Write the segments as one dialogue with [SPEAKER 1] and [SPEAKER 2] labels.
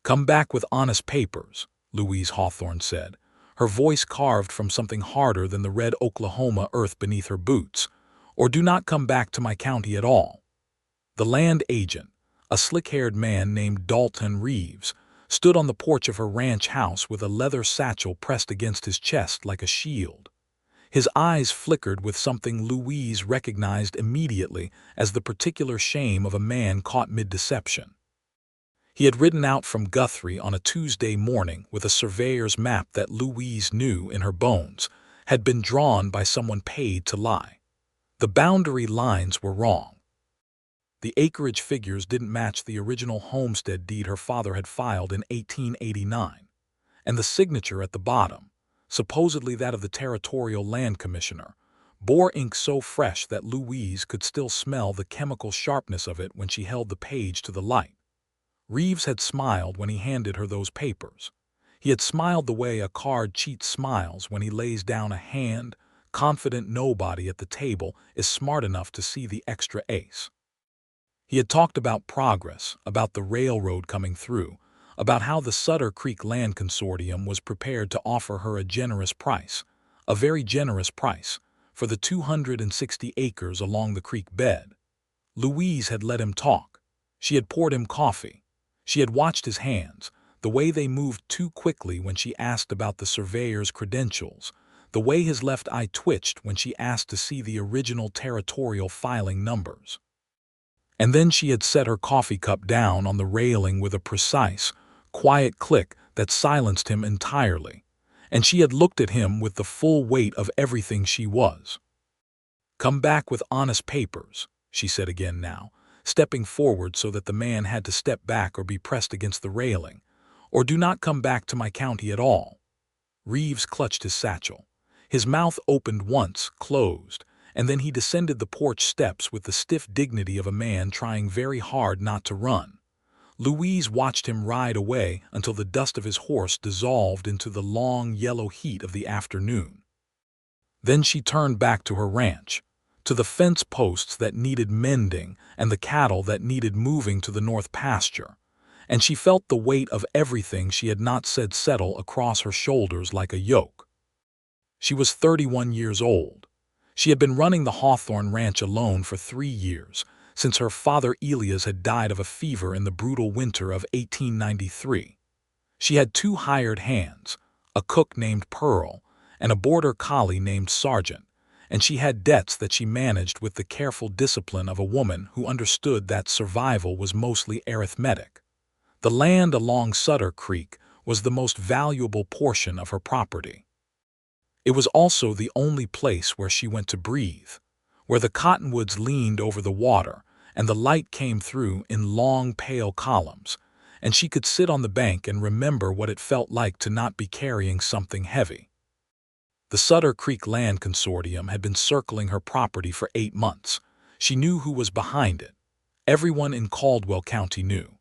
[SPEAKER 1] "Come back with honest papers," Louise Hawthorne said, her voice carved from something harder than the red Oklahoma earth beneath her boots, "or do not come back to my county at all." The land agent, a slick-haired man named Dalton Reeves, stood on the porch of her ranch house with a leather satchel pressed against his chest like a shield. His eyes flickered with something Louise recognized immediately as the particular shame of a man caught mid-deception. He had ridden out from Guthrie on a Tuesday morning with a surveyor's map that Louise knew in her bones had been drawn by someone paid to lie. The boundary lines were wrong. The acreage figures didn't match the original homestead deed her father had filed in 1889, and the signature at the bottom, supposedly that of the Territorial Land Commissioner, bore ink so fresh that Louise could still smell the chemical sharpness of it when she held the page to the light. Reeves had smiled when he handed her those papers. He had smiled the way a card cheat smiles when he lays down a hand, confident nobody at the table is smart enough to see the extra ace. He had talked about progress, about the railroad coming through, about how the Sutter Creek Land Consortium was prepared to offer her a generous price, a very generous price, for the 260 acres along the creek bed. Louise had let him talk. She had poured him coffee. She had watched his hands, the way they moved too quickly when she asked about the surveyor's credentials, the way his left eye twitched when she asked to see the original territorial filing numbers. And then she had set her coffee cup down on the railing with a precise, quiet click that silenced him entirely, and she had looked at him with the full weight of everything she was. "Come back with honest papers," she said again now, stepping forward so that the man had to step back or be pressed against the railing, "or do not come back to my county at all." Reeves clutched his satchel. His mouth opened once, closed, and then he descended the porch steps with the stiff dignity of a man trying very hard not to run. Louise watched him ride away until the dust of his horse dissolved into the long yellow heat of the afternoon. Then she turned back to her ranch, to the fence posts that needed mending and the cattle that needed moving to the north pasture, and she felt the weight of everything she had not said settle across her shoulders like a yoke. She was 31 years old. She had been running the Hawthorne Ranch alone for 3 years, since her father Elias had died of a fever in the brutal winter of 1893. She had 2 hired hands, a cook named Pearl and a border collie named Sergeant, and she had debts that she managed with the careful discipline of a woman who understood that survival was mostly arithmetic. The land along Sutter Creek was the most valuable portion of her property. It was also the only place where she went to breathe, where the cottonwoods leaned over the water and the light came through in long, pale columns, and she could sit on the bank and remember what it felt like to not be carrying something heavy. The Sutter Creek Land Consortium had been circling her property for 8 months. She knew who was behind it. Everyone in Caldwell County knew.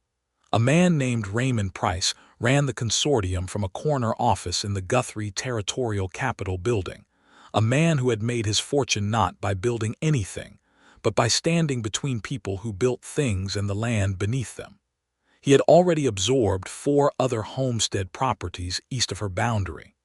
[SPEAKER 1] A man named Raymond Price ran the consortium from a corner office in the Guthrie Territorial Capitol building, a man who had made his fortune not by building anything, but by standing between people who built things and the land beneath them. He had already absorbed 4 other homestead properties east of her boundary.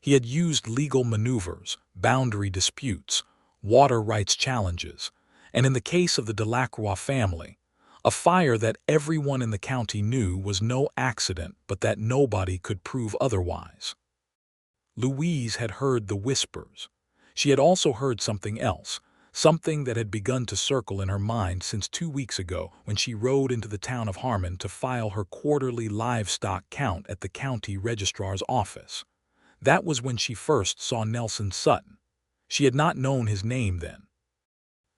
[SPEAKER 1] He had used legal maneuvers, boundary disputes, water rights challenges, and in the case of the Delacroix family, a fire that everyone in the county knew was no accident but that nobody could prove otherwise. Louise had heard the whispers. She had also heard something else, something that had begun to circle in her mind since 2 weeks ago when she rode into the town of Harmon to file her quarterly livestock count at the county registrar's office. That was when she first saw Nelson Sutton. She had not known his name then.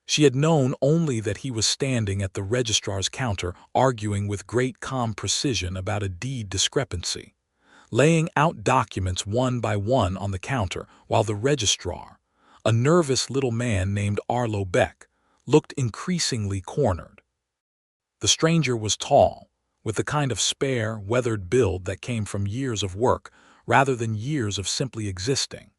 [SPEAKER 1] She had known only that he was standing at the registrar's counter arguing with great calm precision about a deed discrepancy, laying out documents one by one on the counter while the registrar, a nervous little man named Arlo Beck, looked increasingly cornered. The stranger was tall, with the kind of spare, weathered build that came from years of work rather than years of simply existing.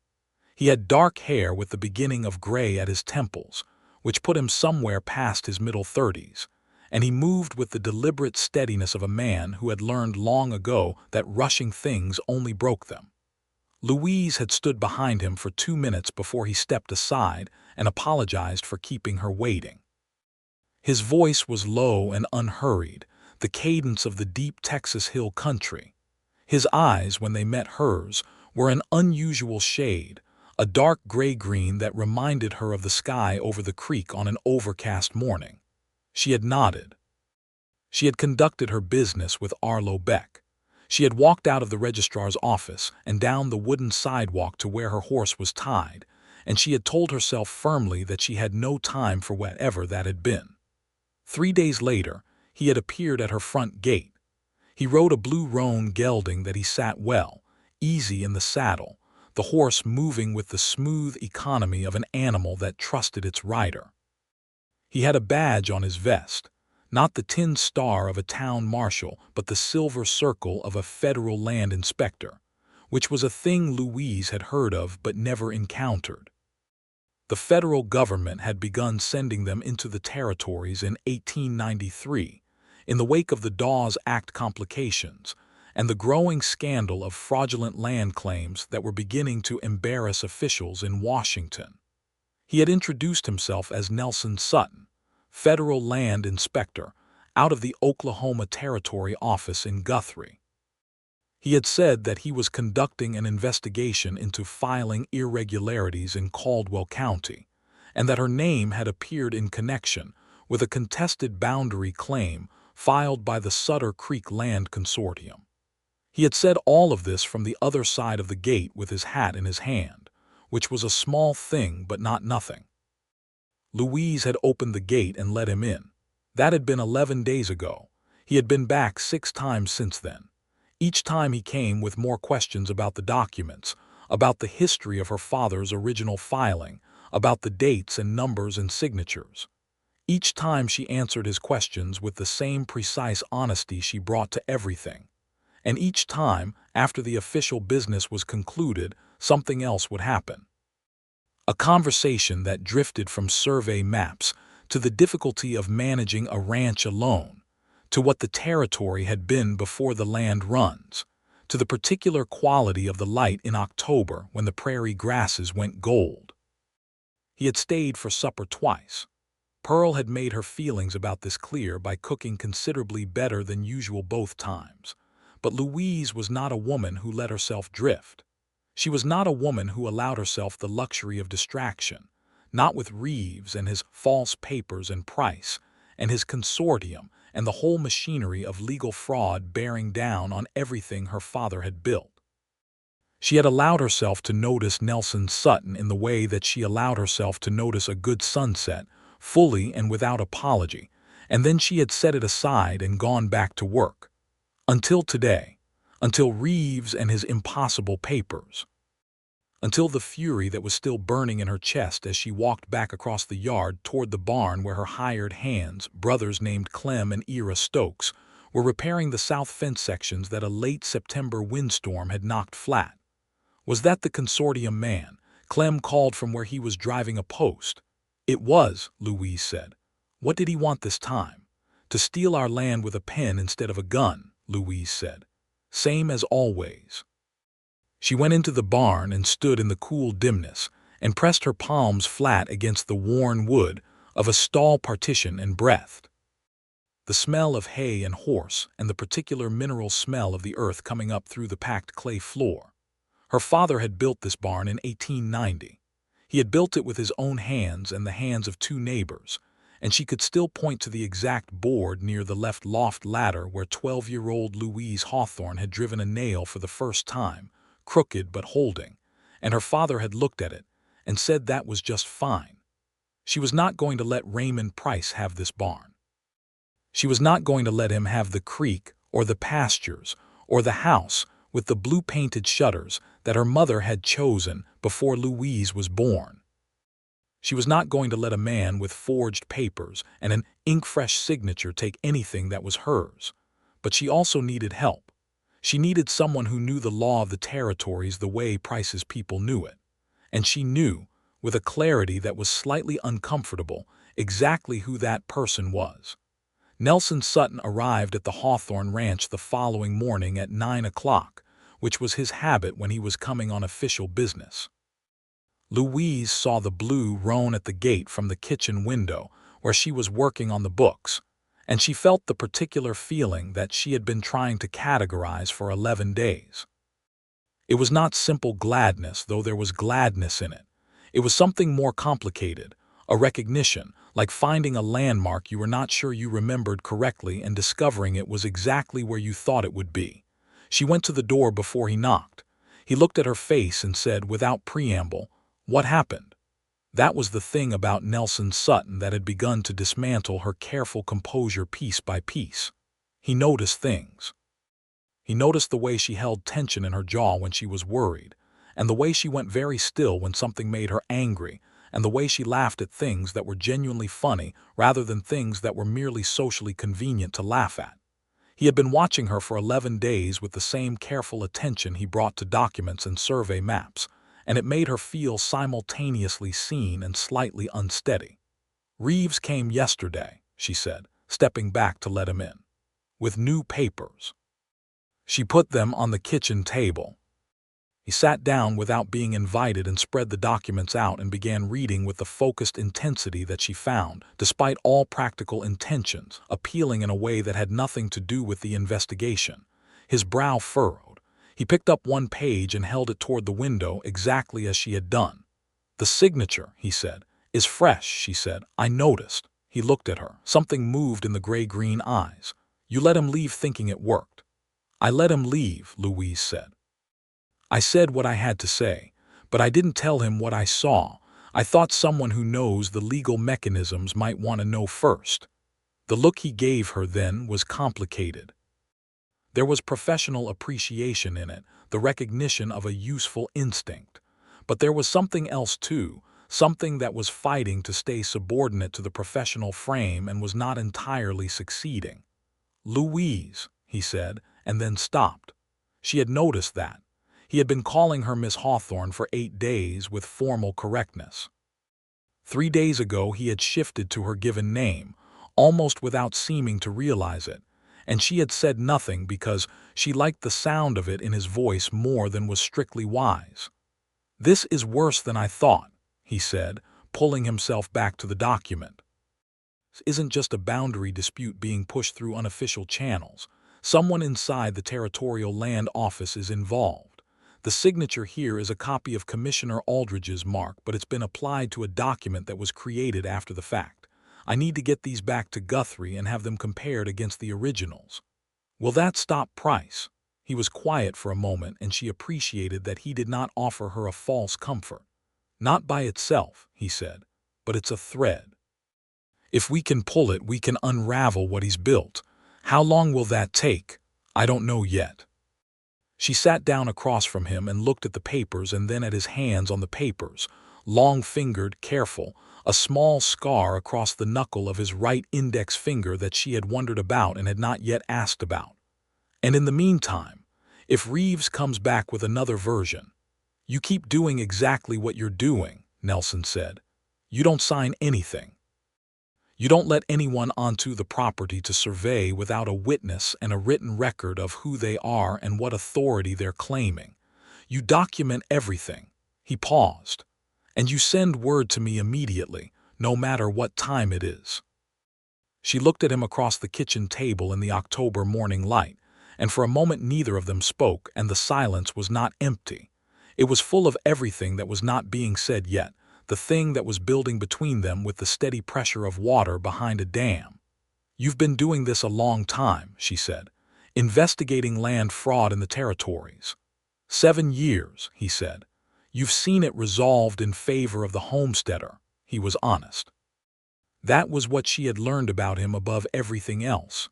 [SPEAKER 1] He had dark hair with the beginning of gray at his temples, which put him somewhere past his middle 30s, and he moved with the deliberate steadiness of a man who had learned long ago that rushing things only broke them. Louise had stood behind him for 2 minutes before he stepped aside and apologized for keeping her waiting. His voice was low and unhurried, the cadence of the deep Texas hill country. His eyes, when they met hers, were an unusual shade, a dark gray-green that reminded her of the sky over the creek on an overcast morning. She had nodded. She had conducted her business with Arlo Beck. She had walked out of the registrar's office and down the wooden sidewalk to where her horse was tied, and she had told herself firmly that she had no time for whatever that had been. 3 days later, he had appeared at her front gate. He rode a blue roan gelding that he sat well, easy in the saddle, the horse moving with the smooth economy of an animal that trusted its rider. He had a badge on his vest, not the tin star of a town marshal, but the silver circle of a federal land inspector, which was a thing Louise had heard of but never encountered. The federal government had begun sending them into the territories in 1893, in the wake of the Dawes Act complications and the growing scandal of fraudulent land claims that were beginning to embarrass officials in Washington. He had introduced himself as Nelson Sutton, federal land inspector, out of the Oklahoma Territory office in Guthrie. He had said that he was conducting an investigation into filing irregularities in Caldwell County, and that her name had appeared in connection with a contested boundary claim filed by the Sutter Creek Land Consortium. He had said all of this from the other side of the gate with his hat in his hand, which was a small thing but not nothing. Louise had opened the gate and let him in. That had been 11 days ago. He had been back 6 times since then. Each time he came with more questions about the documents, about the history of her father's original filing, about the dates and numbers and signatures. Each time she answered his questions with the same precise honesty she brought to everything. And each time, after the official business was concluded, something else would happen. A conversation that drifted from survey maps to the difficulty of managing a ranch alone, to what the territory had been before the land runs, to the particular quality of the light in October when the prairie grasses went gold. He had stayed for supper twice. Pearl had made her feelings about this clear by cooking considerably better than usual both times, but Louise was not a woman who let herself drift. She was not a woman who allowed herself the luxury of distraction, not with Reeves and his false papers and Price, and his consortium, and the whole machinery of legal fraud bearing down on everything her father had built. She had allowed herself to notice Nelson Sutton in the way that she allowed herself to notice a good sunset, fully and without apology, and then she had set it aside and gone back to work. Until today, until Reeves and his impossible papers. Until the fury that was still burning in her chest as she walked back across the yard toward the barn where her hired hands, brothers named Clem and Ira Stokes, were repairing the south fence sections that a late September windstorm had knocked flat. Was that the consortium man? Clem called from where he was driving a post. It was, Louise said. What did he want this time? To steal our land with a pen instead of a gun, Louise said. Same as always. She went into the barn and stood in the cool dimness and pressed her palms flat against the worn wood of a stall partition and breathed. The smell of hay and horse and the particular mineral smell of the earth coming up through the packed clay floor. Her father had built this barn in 1890. He had built it with his own hands and the hands of 2 neighbors, and she could still point to the exact board near the left loft ladder where 12-year-old Louise Hawthorne had driven a nail for the first time, crooked but holding, and her father had looked at it and said that was just fine. She was not going to let Raymond Price have this barn. She was not going to let him have the creek or the pastures or the house with the blue-painted shutters that her mother had chosen before Louise was born. She was not going to let a man with forged papers and an ink-fresh signature take anything that was hers. But she also needed help. She needed someone who knew the law of the territories the way Price's people knew it. And she knew, with a clarity that was slightly uncomfortable, exactly who that person was. Nelson Sutton arrived at the Hawthorne Ranch the following morning at 9 o'clock, which was his habit when he was coming on official business. Louise saw the blue roan at the gate from the kitchen window where she was working on the books, and she felt the particular feeling that she had been trying to categorize for 11 days. It was not simple gladness, though there was gladness in it. It was something more complicated, a recognition, like finding a landmark you were not sure you remembered correctly and discovering it was exactly where you thought it would be. She went to the door before he knocked. He looked at her face and said, without preamble, "What happened?" That was the thing about Nelson Sutton that had begun to dismantle her careful composure piece by piece. He noticed things. He noticed the way she held tension in her jaw when she was worried, and the way she went very still when something made her angry, and the way she laughed at things that were genuinely funny rather than things that were merely socially convenient to laugh at. He had been watching her for 11 days with the same careful attention he brought to documents and survey maps, and it made her feel simultaneously seen and slightly unsteady. "Reeves came yesterday," she said, stepping back to let him in, "with new papers." She put them on the kitchen table. He sat down without being invited and spread the documents out and began reading with the focused intensity that she found, despite all practical intentions, appealing in a way that had nothing to do with the investigation. His brow furrowed. He picked up one page and held it toward the window exactly as she had done. "The signature," he said. "Is fresh," she said. "I noticed." He looked at her. Something moved in the gray-green eyes. "You let him leave thinking it worked." "I let him leave," Louise said. "I said what I had to say, but I didn't tell him what I saw. I thought someone who knows the legal mechanisms might want to know first." The look he gave her then was complicated. There was professional appreciation in it, the recognition of a useful instinct. But there was something else too, something that was fighting to stay subordinate to the professional frame and was not entirely succeeding. "Louise," he said, and then stopped. She had noticed that. He had been calling her Miss Hawthorne for 8 days with formal correctness. 3 days ago he had shifted to her given name, almost without seeming to realize it, and she had said nothing because she liked the sound of it in his voice more than was strictly wise. "This is worse than I thought," he said, pulling himself back to the document. "This isn't just a boundary dispute being pushed through unofficial channels. Someone inside the Territorial Land Office is involved. The signature here is a copy of Commissioner Aldridge's mark, but it's been applied to a document that was created after the fact. I need to get these back to Guthrie and have them compared against the originals. Will that stop Price?" He was quiet for a moment, and she appreciated that he did not offer her a false comfort. "Not by itself," he said, "but it's a thread. If we can pull it, we can unravel what he's built. How long will that take? I don't know yet." She sat down across from him and looked at the papers and then at his hands on the papers, long-fingered, careful, a small scar across the knuckle of his right index finger that she had wondered about and had not yet asked about. "And in the meantime, if Reeves comes back with another version—" "You keep doing exactly what you're doing," Nelson said. "You don't sign anything. You don't let anyone onto the property to survey without a witness and a written record of who they are and what authority they're claiming. You document everything." He paused. "And you send word to me immediately, no matter what time it is." She looked at him across the kitchen table in the October morning light, and for a moment neither of them spoke, and the silence was not empty. It was full of everything that was not being said yet, the thing that was building between them with the steady pressure of water behind a dam. "You've been doing this a long time," she said, "investigating land fraud in the territories." 7 years, he said. "You've seen it resolved in favor of the homesteader." He was honest. That was what she had learned about him above everything else.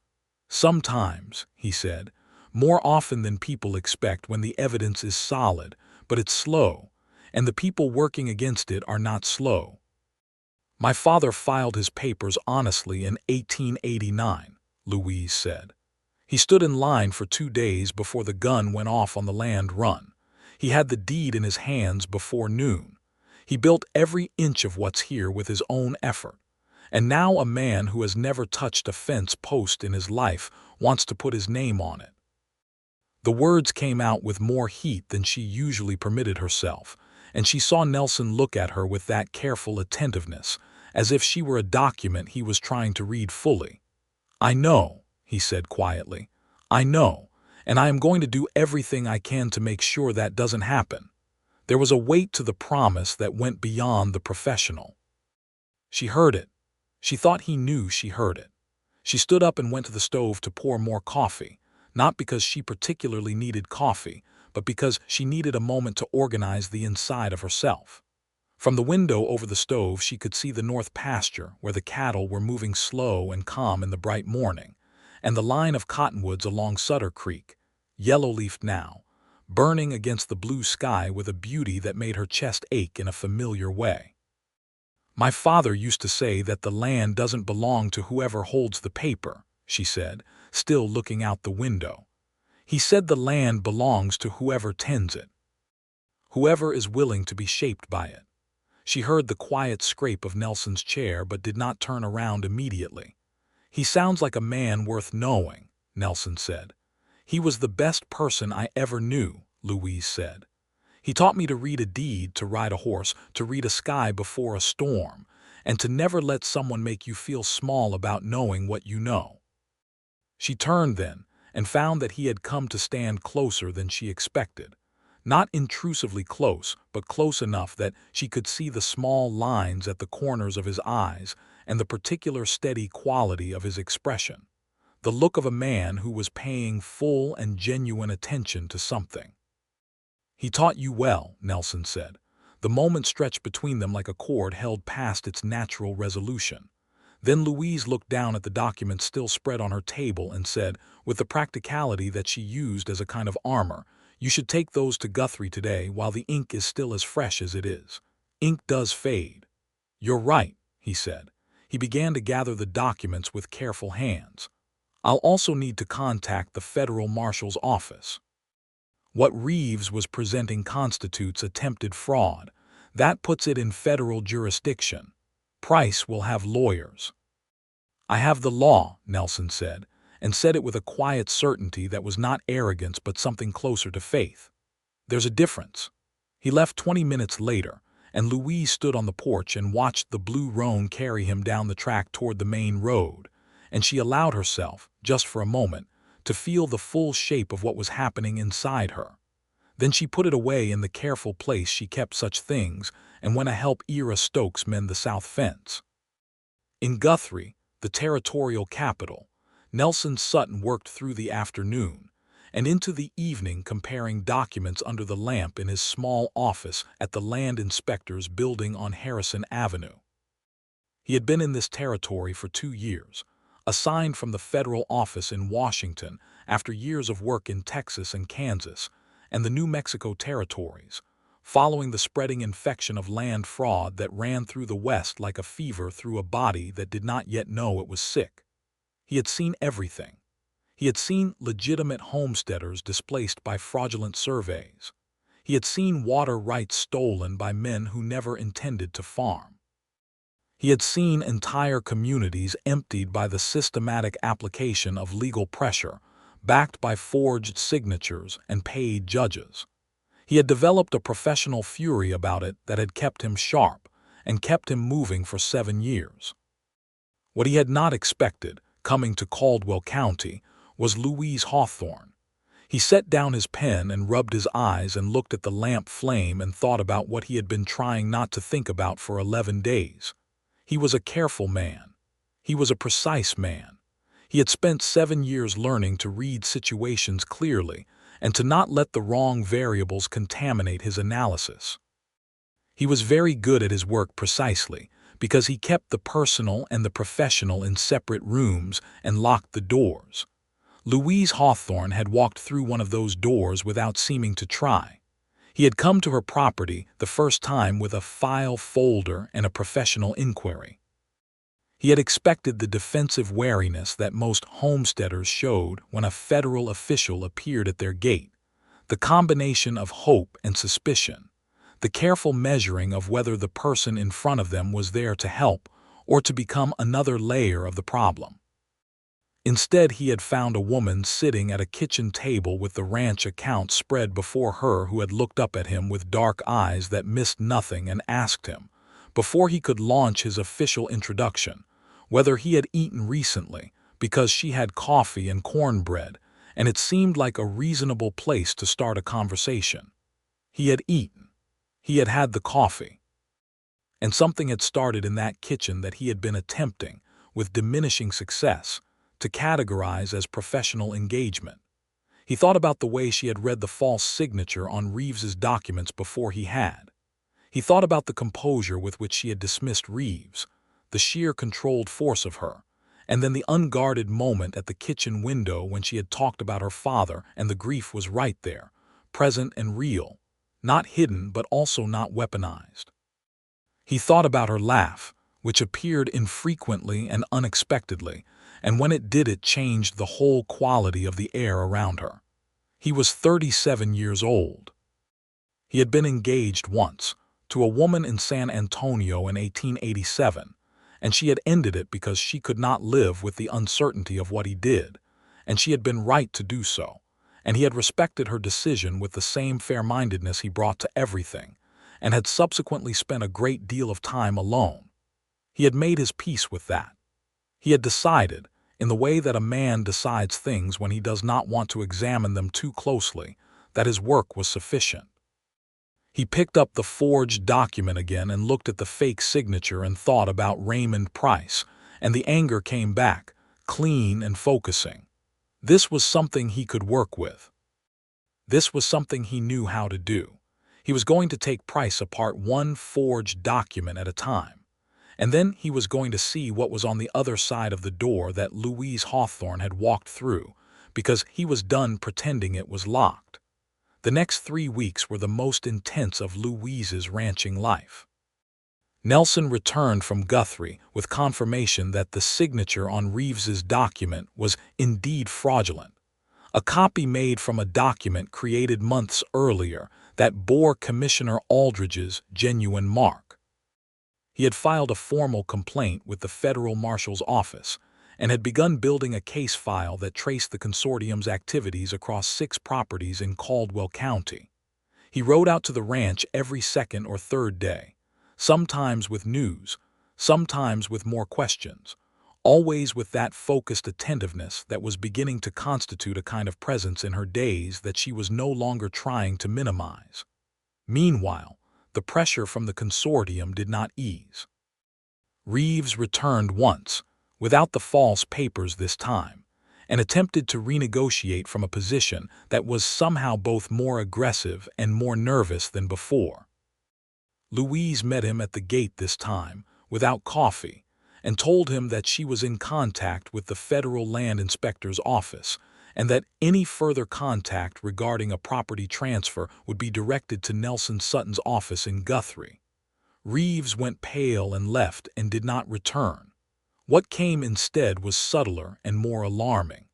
[SPEAKER 1] "Sometimes," he said, "more often than people expect when the evidence is solid, but it's slow. And the people working against it are not slow." "My father filed his papers honestly in 1889, Louise said. "He stood in line for 2 days before the gun went off on the land run. He had the deed in his hands before noon. He built every inch of what's here with his own effort. And now a man who has never touched a fence post in his life wants to put his name on it. The words came out with more heat than she usually permitted herself, and she saw Nelson look at her with that careful attentiveness, as if she were a document he was trying to read fully. "I know," he said quietly. "I know, and I am going to do everything I can to make sure that doesn't happen." There was a weight to the promise that went beyond the professional. She heard it. She thought he knew she heard it. She stood up and went to the stove to pour more coffee, not because she particularly needed coffee, but because she needed a moment to organize the inside of herself. From the window over the stove she could see the north pasture where the cattle were moving slow and calm in the bright morning, and the line of cottonwoods along Sutter Creek, yellow-leafed now, burning against the blue sky with a beauty that made her chest ache in a familiar way. "My father used to say that the land doesn't belong to whoever holds the paper," she said, still looking out the window. "He said the land belongs to whoever tends it, whoever is willing to be shaped by it." She heard the quiet scrape of Nelson's chair but did not turn around immediately. "He sounds like a man worth knowing," Nelson said. "He was the best person I ever knew," Louise said. "He taught me to read a deed, to ride a horse, to read a sky before a storm, and to never let someone make you feel small about knowing what you know." She turned then and found that he had come to stand closer than she expected. Not intrusively close, but close enough that she could see the small lines at the corners of his eyes and the particular steady quality of his expression. The look of a man who was paying full and genuine attention to something. "He taught you well," Nelson said. The moment stretched between them like a cord held past its natural resolution. Then Louise looked down at the documents still spread on her table and said, with the practicality that she used as a kind of armor, "You should take those to Guthrie today while the ink is still as fresh as it is. Ink does fade." "You're right," he said. He began to gather the documents with careful hands. "I'll also need to contact the federal marshal's office. What Reeves was presenting constitutes attempted fraud. That puts it in federal jurisdiction. Price will have lawyers." "I have the law," Nelson said, and said it with a quiet certainty that was not arrogance but something closer to faith. "There's a difference." He left 20 minutes later, and Louise stood on the porch and watched the blue roan carry him down the track toward the main road, and she allowed herself, just for a moment, to feel the full shape of what was happening inside her. Then she put it away in the careful place she kept such things and went to help Ira Stokes mend the south fence. In Guthrie, the territorial capital, Nelson Sutton worked through the afternoon and into the evening comparing documents under the lamp in his small office at the land inspector's building on Harrison Avenue. He had been in this territory for 2 years, assigned from the federal office in Washington after years of work in Texas and Kansas and the New Mexico territories, following the spreading infection of land fraud that ran through the West like a fever through a body that did not yet know it was sick. He had seen everything. He had seen legitimate homesteaders displaced by fraudulent surveys. He had seen water rights stolen by men who never intended to farm. He had seen entire communities emptied by the systematic application of legal pressure, backed by forged signatures and paid judges. He had developed a professional fury about it that had kept him sharp and kept him moving for 7 years. What he had not expected, coming to Caldwell County, was Louise Hawthorne. He set down his pen and rubbed his eyes and looked at the lamp flame and thought about what he had been trying not to think about for 11 days. He was a careful man. He was a precise man. He had spent 7 years learning to read situations clearly and to not let the wrong variables contaminate his analysis. He was very good at his work precisely because he kept the personal and the professional in separate rooms and locked the doors. Louise Hawthorne had walked through one of those doors without seeming to try. He had come to her property the first time with a file folder and a professional inquiry. He had expected the defensive wariness that most homesteaders showed when a federal official appeared at their gate, the combination of hope and suspicion, the careful measuring of whether the person in front of them was there to help or to become another layer of the problem. Instead, he had found a woman sitting at a kitchen table with the ranch account spread before her, who had looked up at him with dark eyes that missed nothing and asked him, before he could launch his official introduction, whether he had eaten recently, because she had coffee and cornbread, and it seemed like a reasonable place to start a conversation. He had eaten. He had had the coffee. And something had started in that kitchen that he had been attempting, with diminishing success, to categorize as professional engagement. He thought about the way she had read the false signature on Reeves's documents before he had. He thought about the composure with which she had dismissed Reeves, the sheer controlled force of her, and then the unguarded moment at the kitchen window when she had talked about her father, and the grief was right there, present and real, not hidden but also not weaponized. He thought about her laugh, which appeared infrequently and unexpectedly, and when it did, it changed the whole quality of the air around her. He was 37 years old. He had been engaged once, to a woman in San Antonio in 1887, and she had ended it because she could not live with the uncertainty of what he did, and she had been right to do so, and he had respected her decision with the same fair-mindedness he brought to everything, and had subsequently spent a great deal of time alone. He had made his peace with that. He had decided, in the way that a man decides things when he does not want to examine them too closely, that his work was sufficient. He picked up the forged document again and looked at the fake signature and thought about Raymond Price, and the anger came back, clean and focusing. This was something he could work with. This was something he knew how to do. He was going to take Price apart one forged document at a time, and then he was going to see what was on the other side of the door that Louise Hawthorne had walked through, because he was done pretending it was locked. The next 3 weeks were the most intense of Louise's ranching life. Nelson returned from Guthrie with confirmation that the signature on Reeves's document was indeed fraudulent, a copy made from a document created months earlier that bore Commissioner Aldridge's genuine mark. He had filed a formal complaint with the federal marshal's office and had begun building a case file that traced the consortium's activities across 6 properties in Caldwell County. He rode out to the ranch every second or third day, sometimes with news, sometimes with more questions, always with that focused attentiveness that was beginning to constitute a kind of presence in her days that she was no longer trying to minimize. Meanwhile, the pressure from the consortium did not ease. Reeves returned once, without the false papers this time, and attempted to renegotiate from a position that was somehow both more aggressive and more nervous than before. Louise met him at the gate this time, without coffee, and told him that she was in contact with the federal land inspector's office, and that any further contact regarding a property transfer would be directed to Nelson Sutton's office in Guthrie. Reeves went pale and left and did not return. What came instead was subtler and more alarming.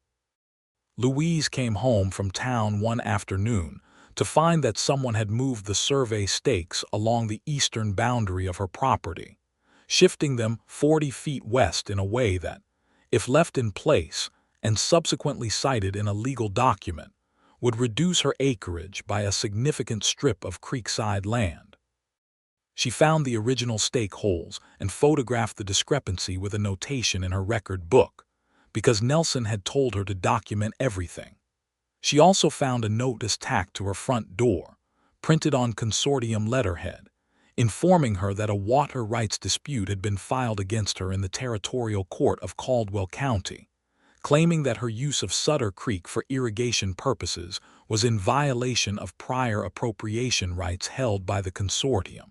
[SPEAKER 1] Louise came home from town one afternoon to find that someone had moved the survey stakes along the eastern boundary of her property, shifting them 40 feet west in a way that, if left in place and subsequently cited in a legal document, would reduce her acreage by a significant strip of creekside land. She found the original stake holes and photographed the discrepancy with a notation in her record book, because Nelson had told her to document everything. She also found a notice tacked to her front door, printed on consortium letterhead, informing her that a water rights dispute had been filed against her in the territorial court of Caldwell County, claiming that her use of Sutter Creek for irrigation purposes was in violation of prior appropriation rights held by the consortium.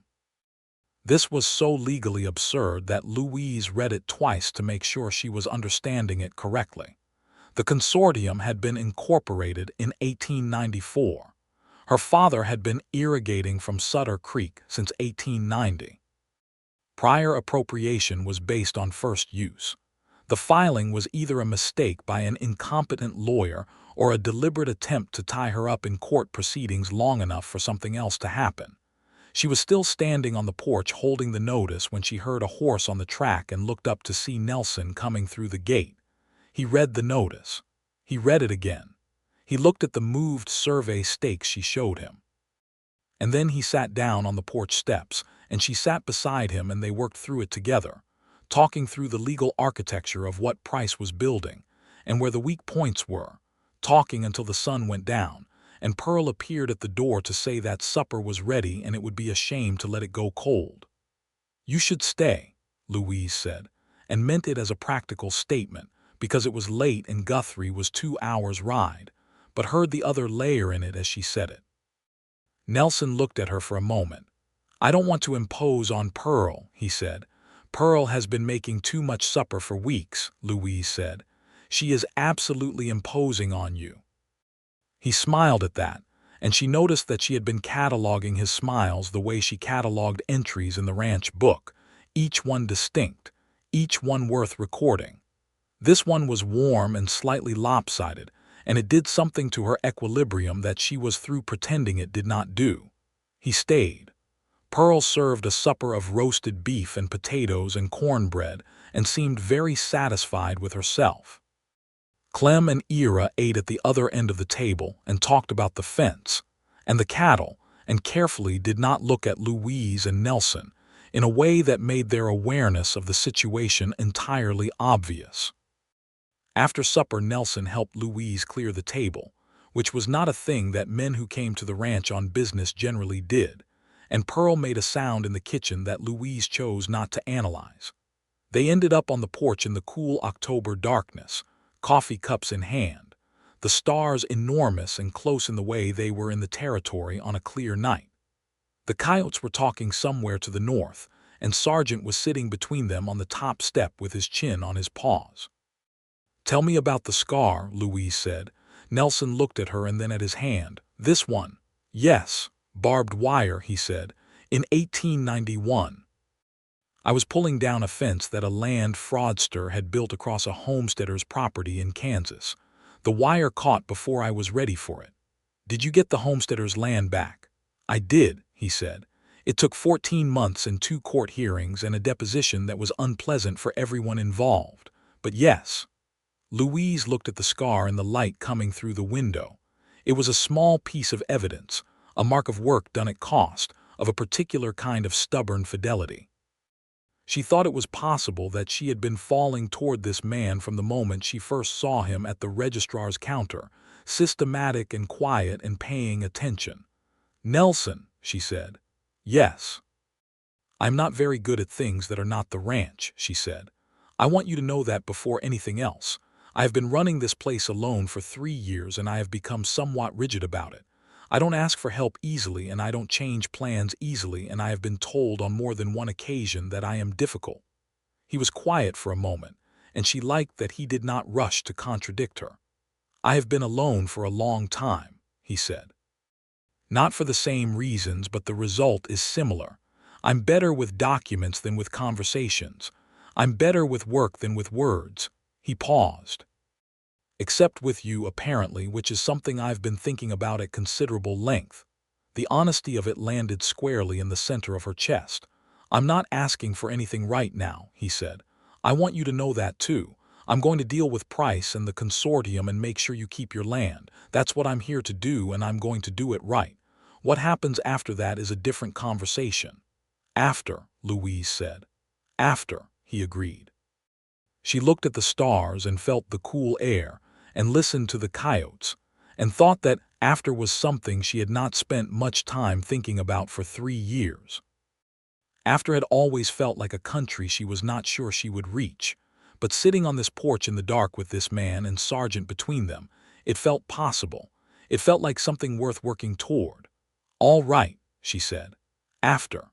[SPEAKER 1] This was so legally absurd that Louise read it twice to make sure she was understanding it correctly. The consortium had been incorporated in 1894. Her father had been irrigating from Sutter Creek since 1890. Prior appropriation was based on first use. The filing was either a mistake by an incompetent lawyer or a deliberate attempt to tie her up in court proceedings long enough for something else to happen. She was still standing on the porch holding the notice when she heard a horse on the track and looked up to see Nelson coming through the gate. He read the notice. He read it again. He looked at the moved survey stakes she showed him. And then he sat down on the porch steps, and she sat beside him, and they worked through it together, talking through the legal architecture of what Price was building and where the weak points were, talking until the sun went down, and Pearl appeared at the door to say that supper was ready and it would be a shame to let it go cold. "You should stay," Louise said, and meant it as a practical statement, because it was late and Guthrie was 2 hours' ride, but heard the other layer in it as she said it. Nelson looked at her for a moment. "I don't want to impose on Pearl," he said. "Pearl has been making too much supper for weeks," Louise said. "She is absolutely imposing on you." He smiled at that, and she noticed that she had been cataloging his smiles the way she cataloged entries in the ranch book, each one distinct, each one worth recording. This one was warm and slightly lopsided, and it did something to her equilibrium that she was through pretending it did not do. He stayed. Pearl served a supper of roasted beef and potatoes and cornbread and seemed very satisfied with herself. Clem and Ira ate at the other end of the table and talked about the fence and the cattle and carefully did not look at Louise and Nelson in a way that made their awareness of the situation entirely obvious. After supper, Nelson helped Louise clear the table, which was not a thing that men who came to the ranch on business generally did, and Pearl made a sound in the kitchen that Louise chose not to analyze. They ended up on the porch in the cool October darkness, coffee cups in hand, the stars enormous and close in the way they were in the territory on a clear night. The coyotes were talking somewhere to the north, and Sargent was sitting between them on the top step with his chin on his paws. "Tell me about the scar," Louise said. Nelson looked at her and then at his hand. "This one." "Yes, barbed wire," he said. "In 1891. I was pulling down a fence that a land fraudster had built across a homesteader's property in Kansas. The wire caught before I was ready for it." "Did you get the homesteader's land back?" "I did," he said. "It took 14 months and 2 court hearings and a deposition that was unpleasant for everyone involved. But yes." Louise looked at the scar in the light coming through the window. It was a small piece of evidence, a mark of work done at cost, of a particular kind of stubborn fidelity. She thought it was possible that she had been falling toward this man from the moment she first saw him at the registrar's counter, systematic and quiet and paying attention. "Nelson," she said. "Yes." "I'm not very good at things that are not the ranch," she said. "I want you to know that before anything else. I have been running this place alone for 3 years and I have become somewhat rigid about it. I don't ask for help easily and I don't change plans easily, and I have been told on more than one occasion that I am difficult." He was quiet for a moment, and she liked that he did not rush to contradict her. "I have been alone for a long time," he said. "Not for the same reasons, but the result is similar. I'm better with documents than with conversations. I'm better with work than with words." He paused. "Except with you, apparently, which is something I've been thinking about at considerable length." The honesty of it landed squarely in the center of her chest. "I'm not asking for anything right now," he said. "I want you to know that, too. I'm going to deal with Price and the consortium and make sure you keep your land. That's what I'm here to do, and I'm going to do it right. What happens after that is a different conversation." "After," Louise said. "After," he agreed. She looked at the stars and felt the cool air and listened to the coyotes and thought that after was something she had not spent much time thinking about for 3 years. After had always felt like a country she was not sure she would reach, but sitting on this porch in the dark with this man and Sargent between them, it felt possible. It felt like something worth working toward. "All right," she said. "After."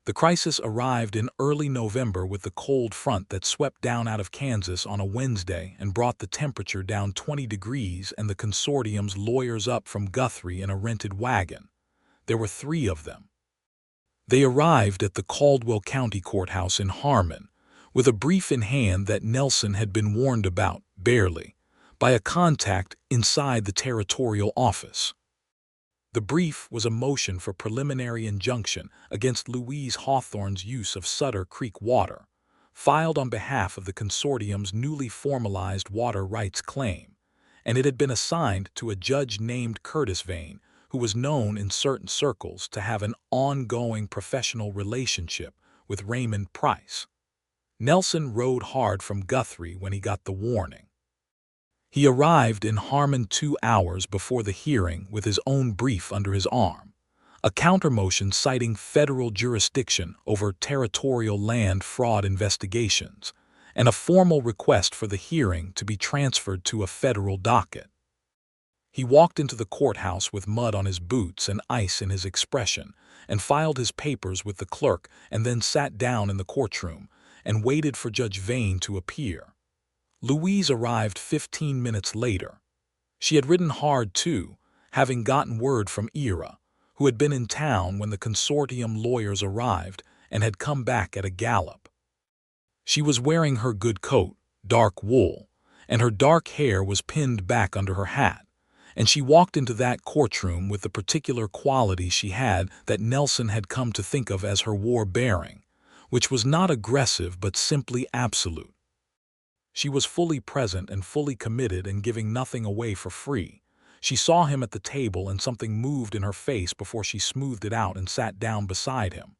[SPEAKER 1] The crisis arrived in early November with the cold front that swept down out of Kansas on a Wednesday and brought the temperature down 20 degrees and the consortium's lawyers up from Guthrie in a rented wagon. There were 3 of them. They arrived at the Caldwell County Courthouse in Harmon, with a brief in hand that Nelson had been warned about, barely, by a contact inside the territorial office. The brief was a motion for preliminary injunction against Louise Hawthorne's use of Sutter Creek water, filed on behalf of the consortium's newly formalized water rights claim, and it had been assigned to a judge named Curtis Vane, who was known in certain circles to have an ongoing professional relationship with Raymond Price. Nelson rode hard from Guthrie when he got the warning. He arrived in Harmon 2 hours before the hearing with his own brief under his arm, a countermotion citing federal jurisdiction over territorial land fraud investigations, and a formal request for the hearing to be transferred to a federal docket. He walked into the courthouse with mud on his boots and ice in his expression, and filed his papers with the clerk, and then sat down in the courtroom and waited for Judge Vane to appear. Louise arrived 15 minutes later. She had ridden hard, too, having gotten word from Ira, who had been in town when the consortium lawyers arrived and had come back at a gallop. She was wearing her good coat, dark wool, and her dark hair was pinned back under her hat, and she walked into that courtroom with the particular quality she had that Nelson had come to think of as her war bearing, which was not aggressive but simply absolute. She was fully present and fully committed and giving nothing away for free. She saw him at the table and something moved in her face before she smoothed it out and sat down beside him.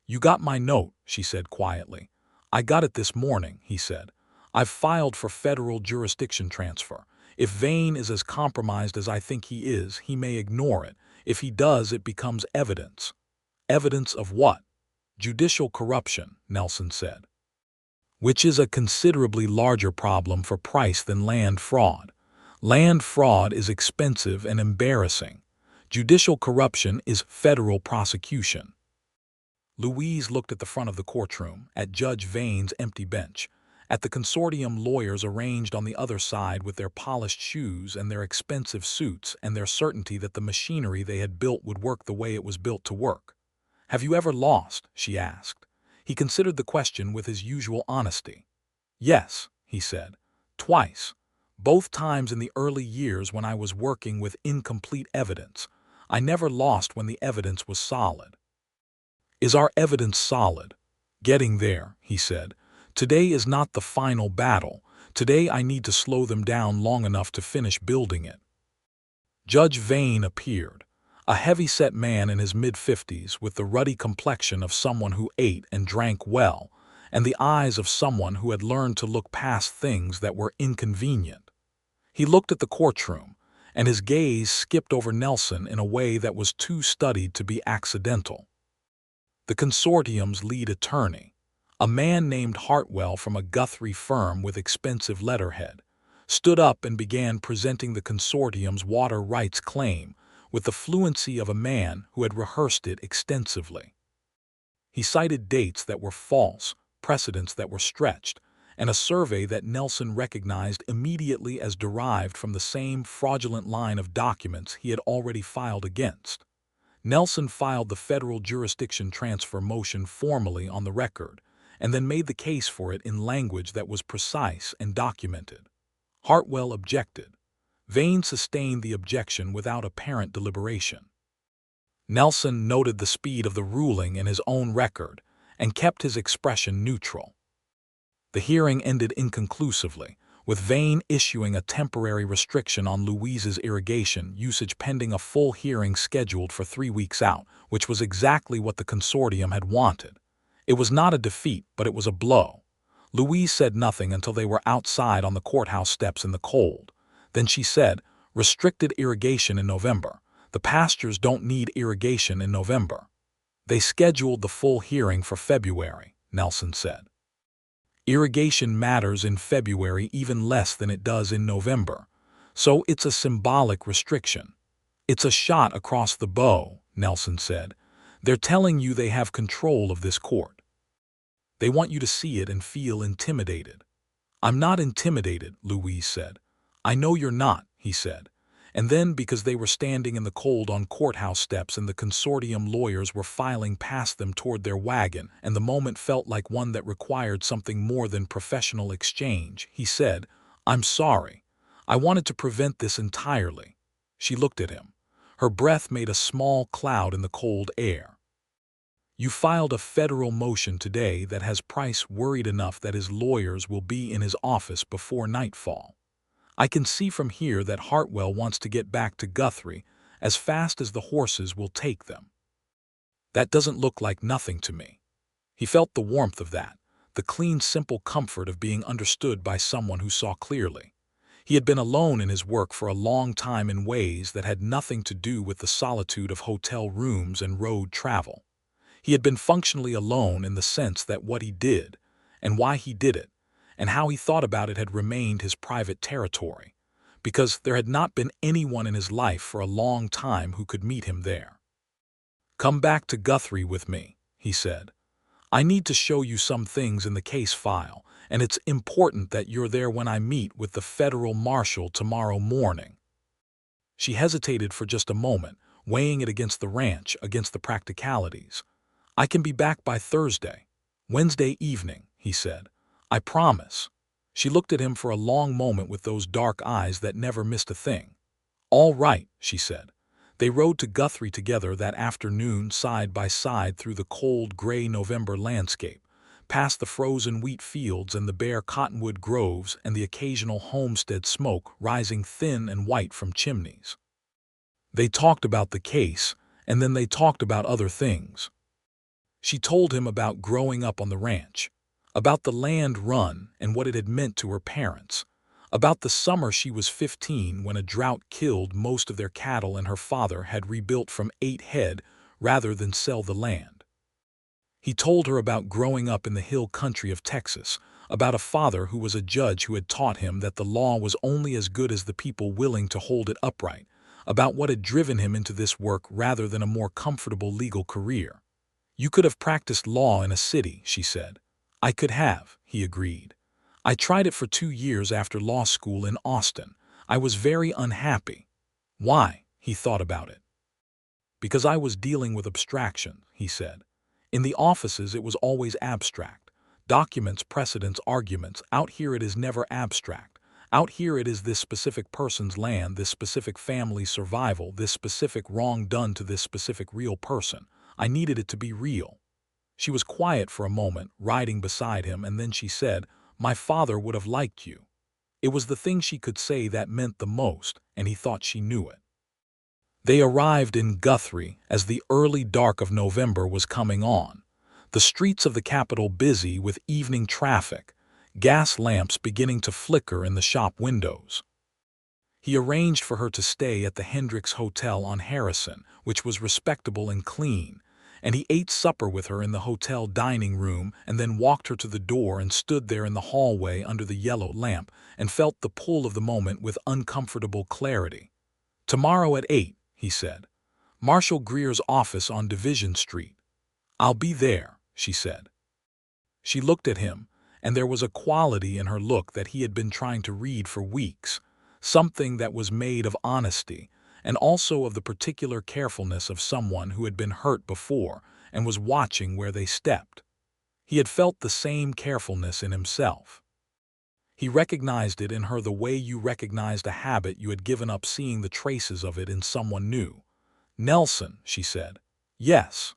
[SPEAKER 1] "You got my note," she said quietly. "I got it this morning," he said. "I've filed for federal jurisdiction transfer. If Vane is as compromised as I think he is, he may ignore it. If he does, it becomes evidence." "Evidence of what?" "Judicial corruption," Nelson said. "Which is a considerably larger problem for Price than land fraud. Land fraud is expensive and embarrassing. Judicial corruption is federal prosecution." Louise looked at the front of the courtroom, at Judge Vane's empty bench, at the consortium lawyers arranged on the other side with their polished shoes and their expensive suits and their certainty that the machinery they had built would work the way it was built to work. "Have you ever lost?" she asked. He considered the question with his usual honesty. "Yes," he said, "twice. Both times in the early years when I was working with incomplete evidence. I never lost when the evidence was solid." "Is our evidence solid?" "Getting there," he said. "Today is not the final battle. Today I need to slow them down long enough to finish building it." Judge Vane appeared, a heavy-set man in his mid-50s with the ruddy complexion of someone who ate and drank well, and the eyes of someone who had learned to look past things that were inconvenient. He looked at the courtroom, and his gaze skipped over Nelson in a way that was too studied to be accidental. The consortium's lead attorney, a man named Hartwell from a Guthrie firm with expensive letterhead, stood up and began presenting the consortium's water rights claim with the fluency of a man who had rehearsed it extensively. He cited dates that were false, precedents that were stretched, and a survey that Nelson recognized immediately as derived from the same fraudulent line of documents he had already filed against. Nelson filed the federal jurisdiction transfer motion formally on the record, and then made the case for it in language that was precise and documented. Hartwell objected. Vane sustained the objection without apparent deliberation. Nelson noted the speed of the ruling in his own record and kept his expression neutral. The hearing ended inconclusively, with Vane issuing a temporary restriction on Louise's irrigation usage pending a full hearing scheduled for 3 weeks out, which was exactly what the consortium had wanted. It was not a defeat, but it was a blow. Louise said nothing until they were outside on the courthouse steps in the cold. Then she said, "Restricted irrigation in November. The pastures don't need irrigation in November." "They scheduled the full hearing for February," Nelson said. "Irrigation matters in February even less than it does in November, so it's a symbolic restriction." "It's a shot across the bow," Nelson said. "They're telling you they have control of this court. They want you to see it and feel intimidated." "I'm not intimidated," Louise said. "I know you're not," he said. And then, because they were standing in the cold on courthouse steps and the consortium lawyers were filing past them toward their wagon, and the moment felt like one that required something more than professional exchange, he said, "I'm sorry. I wanted to prevent this entirely." She looked at him. Her breath made a small cloud in the cold air. "You filed a federal motion today that has Price worried enough that his lawyers will be in his office before nightfall. I can see from here that Hartwell wants to get back to Guthrie as fast as the horses will take them. That doesn't look like nothing to me." He felt the warmth of that, the clean, simple comfort of being understood by someone who saw clearly. He had been alone in his work for a long time in ways that had nothing to do with the solitude of hotel rooms and road travel. He had been functionally alone in the sense that what he did, and why he did it, and how he thought about it had remained his private territory, because there had not been anyone in his life for a long time who could meet him there. "Come back to Guthrie with me," he said. "I need to show you some things in the case file, and it's important that you're there when I meet with the federal marshal tomorrow morning." She hesitated for just a moment, weighing it against the ranch, against the practicalities. "I can be back by Thursday. Wednesday evening," he said. "I promise." She looked at him for a long moment with those dark eyes that never missed a thing. "All right," she said. They rode to Guthrie together that afternoon, side by side through the cold, gray November landscape, past the frozen wheat fields and the bare cottonwood groves and the occasional homestead smoke rising thin and white from chimneys. They talked about the case, and then they talked about other things. She told him about growing up on the ranch, about the land run and what it had meant to her parents, about the summer she was 15 when a drought killed most of their cattle and her father had rebuilt from 8 head rather than sell the land. He told her about growing up in the hill country of Texas, about a father who was a judge who had taught him that the law was only as good as the people willing to hold it upright, about what had driven him into this work rather than a more comfortable legal career. "You could have practiced law in a city," she said. "I could have," he agreed. "I tried it for 2 years after law school in Austin. I was very unhappy." "Why?" He thought about it. "Because I was dealing with abstraction," he said. "In the offices it was always abstract. Documents, precedents, arguments. Out here it is never abstract. Out here it is this specific person's land, this specific family's survival, this specific wrong done to this specific real person. I needed it to be real." She was quiet for a moment, riding beside him, and then she said, "My father would have liked you." It was the thing she could say that meant the most, and he thought she knew it. They arrived in Guthrie as the early dark of November was coming on, the streets of the capital busy with evening traffic, gas lamps beginning to flicker in the shop windows. He arranged for her to stay at the Hendricks Hotel on Harrison, which was respectable and clean, and he ate supper with her in the hotel dining room and then walked her to the door and stood there in the hallway under the yellow lamp and felt the pull of the moment with uncomfortable clarity. "Tomorrow at 8, he said. "Marshal Greer's office on Division Street." "I'll be there," she said. She looked at him, and there was a quality in her look that he had been trying to read for weeks, something that was made of honesty, and also of the particular carefulness of someone who had been hurt before and was watching where they stepped. He had felt the same carefulness in himself. He recognized it in her the way you recognized a habit you had given up seeing the traces of it in someone new. "Nelson," she said. "Yes."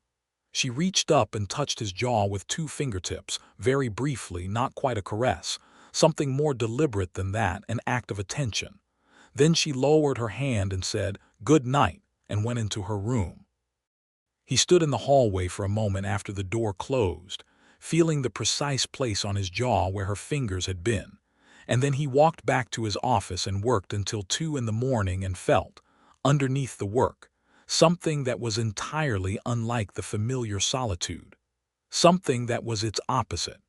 [SPEAKER 1] She reached up and touched his jaw with 2 fingertips, very briefly, not quite a caress, something more deliberate than that, an act of attention. Then she lowered her hand and said, "Good night," and went into her room. He stood in the hallway for a moment after the door closed, feeling the precise place on his jaw where her fingers had been, and then he walked back to his office and worked until 2 in the morning and felt, underneath the work, something that was entirely unlike the familiar solitude, something that was its opposite.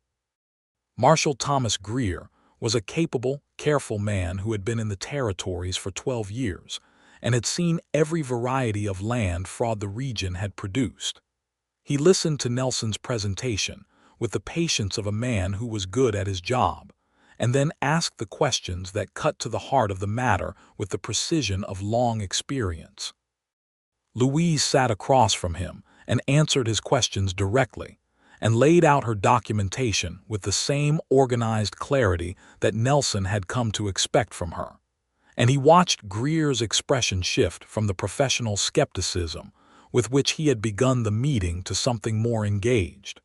[SPEAKER 1] Marshal Thomas Greer was a capable, careful man who had been in the territories for 12 years and had seen every variety of land fraud the region had produced. He listened to Nelson's presentation with the patience of a man who was good at his job, and then asked the questions that cut to the heart of the matter with the precision of long experience. Louise sat across from him and answered his questions directly, and laid out her documentation with the same organized clarity that Nelson had come to expect from her. And he watched Greer's expression shift from the professional skepticism with which he had begun the meeting to something more engaged.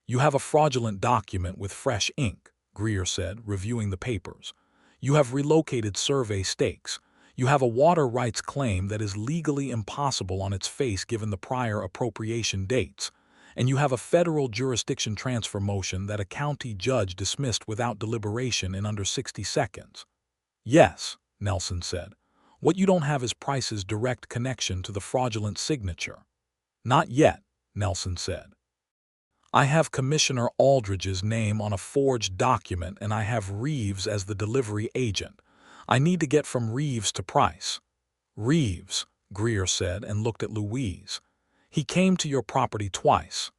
[SPEAKER 1] "You have a fraudulent document with fresh ink," Greer said, reviewing the papers. "You have relocated survey stakes. You have a water rights claim that is legally impossible on its face given the prior appropriation dates. And you have a federal jurisdiction transfer motion that a county judge dismissed without deliberation in under 60 seconds. "Yes," Nelson said. "What you don't have is Price's direct connection to the fraudulent signature." "Not yet," Nelson said. "I have Commissioner Aldridge's name on a forged document and I have Reeves as the delivery agent. I need to get from Reeves to Price." "Reeves," Greer said and looked at Louise. "He came to your property twice."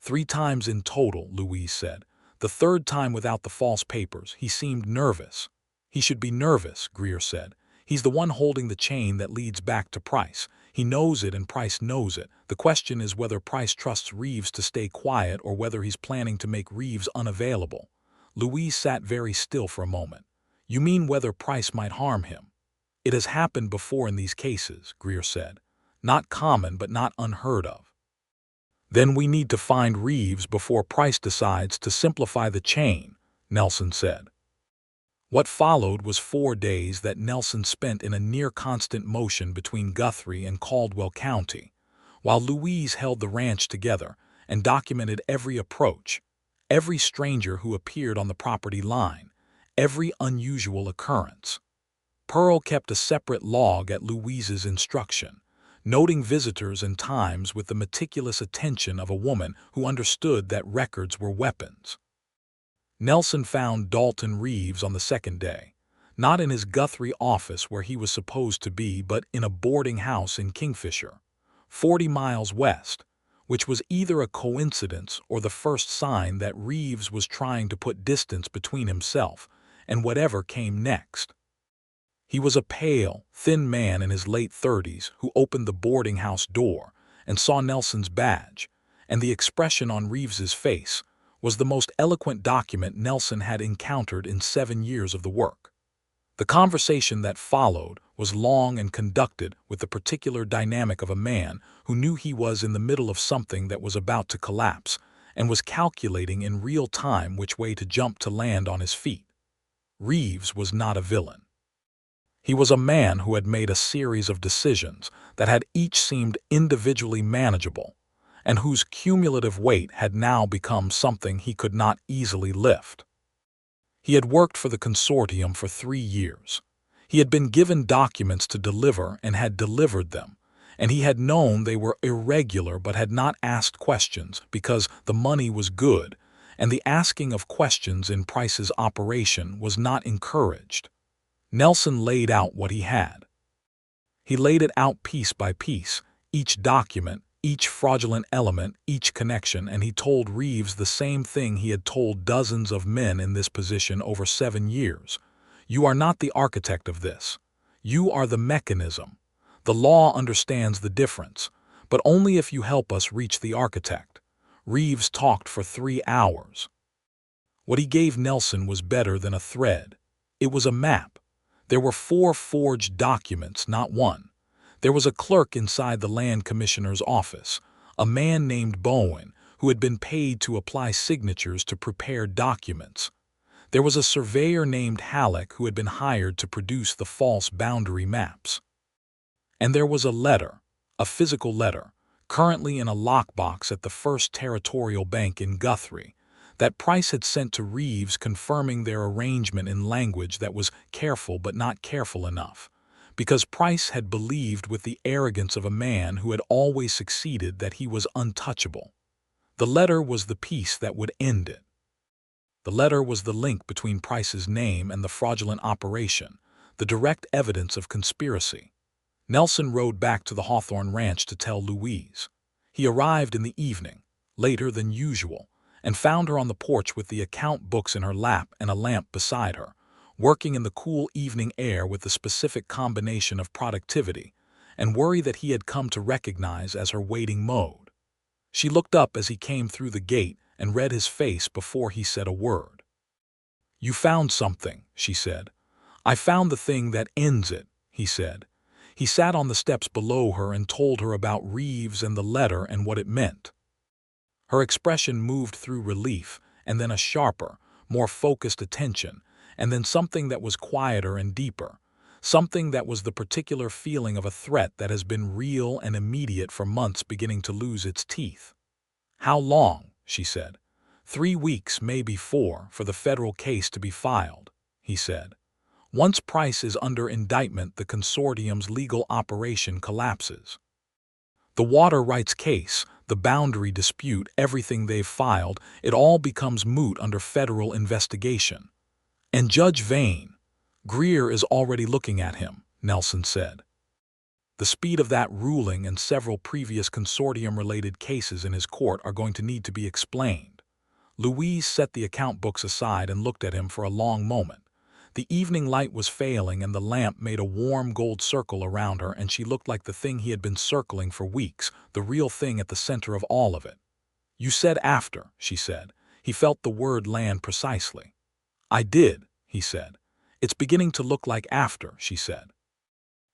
[SPEAKER 1] "3 times in total," Louise said. "The third time without the false papers. He seemed nervous." "He should be nervous," Greer said. "He's the one holding the chain that leads back to Price. He knows it and Price knows it. The question is whether Price trusts Reeves to stay quiet or whether he's planning to make Reeves unavailable." Louise sat very still for a moment. "You mean whether Price might harm him?" "It has happened before in these cases," Greer said. "Not common, but not unheard of." "Then we need to find Reeves before Price decides to simplify the chain," Nelson said. What followed was 4 days that Nelson spent in a near-constant motion between Guthrie and Caldwell County, while Louise held the ranch together and documented every approach, every stranger who appeared on the property line, every unusual occurrence. Pearl kept a separate log at Louise's instruction, noting visitors and times with the meticulous attention of a woman who understood that records were weapons. Nelson found Dalton Reeves on the second day, not in his Guthrie office where he was supposed to be, but in a boarding house in Kingfisher, 40 miles west, which was either a coincidence or the first sign that Reeves was trying to put distance between himself and whatever came next. He was a pale, thin man in his late 30s who opened the boarding house door and saw Nelson's badge, and the expression on Reeves's face was the most eloquent document Nelson had encountered in 7 years of the work. The conversation that followed was long and conducted with the particular dynamic of a man who knew he was in the middle of something that was about to collapse and was calculating in real time which way to jump to land on his feet. Reeves was not a villain. He was a man who had made a series of decisions that had each seemed individually manageable, and whose cumulative weight had now become something he could not easily lift. He had worked for the consortium for 3 years. He had been given documents to deliver and had delivered them, and he had known they were irregular but had not asked questions because the money was good, and the asking of questions in Price's operation was not encouraged. Nelson laid out what he had. He laid it out piece by piece, each document, each fraudulent element, each connection, and he told Reeves the same thing he had told dozens of men in this position over 7 years. "You are not the architect of this. You are the mechanism. The law understands the difference, but only if you help us reach the architect." Reeves talked for 3 hours. What he gave Nelson was better than a thread. It was a map. There were 4 forged documents, not one. There was a clerk inside the land commissioner's office, a man named Bowen, who had been paid to apply signatures to prepare documents. There was a surveyor named Halleck who had been hired to produce the false boundary maps. And there was a letter, a physical letter, currently in a lockbox at the First Territorial Bank in Guthrie, that Price had sent to Reeves confirming their arrangement in language that was careful but not careful enough, because Price had believed with the arrogance of a man who had always succeeded that he was untouchable. The letter was the piece that would end it. The letter was the link between Price's name and the fraudulent operation, the direct evidence of conspiracy. Nelson rode back to the Hawthorne ranch to tell Louise. He arrived in the evening, later than usual, and found her on the porch with the account books in her lap and a lamp beside her, working in the cool evening air with the specific combination of productivity and worry that he had come to recognize as her waiting mode. She looked up as he came through the gate and read his face before he said a word. "You found something," she said. I found the thing that ends it, he said. He sat on the steps below her and told her about Reeves and the letter and what it meant. Her expression moved through relief, and then a sharper, more focused attention, and then something that was quieter and deeper, something that was the particular feeling of a threat that has been real and immediate for months beginning to lose its teeth. How long, she said. 3 weeks, maybe 4, for the federal case to be filed, he said. Once Price is under indictment, the consortium's legal operation collapses. The water rights case, the boundary dispute, everything they've filed, it all becomes moot under federal investigation. And Judge Greer is already looking at him, Nelson said. The speed of that ruling and several previous consortium-related cases in his court are going to need to be explained. Louise set the account books aside and looked at him for a long moment. The evening light was failing and the lamp made a warm gold circle around her, and she looked like the thing he had been circling for weeks, the real thing at the center of all of it. You said after, she said. He felt the word land precisely. I did, he said. It's beginning to look like after, she said.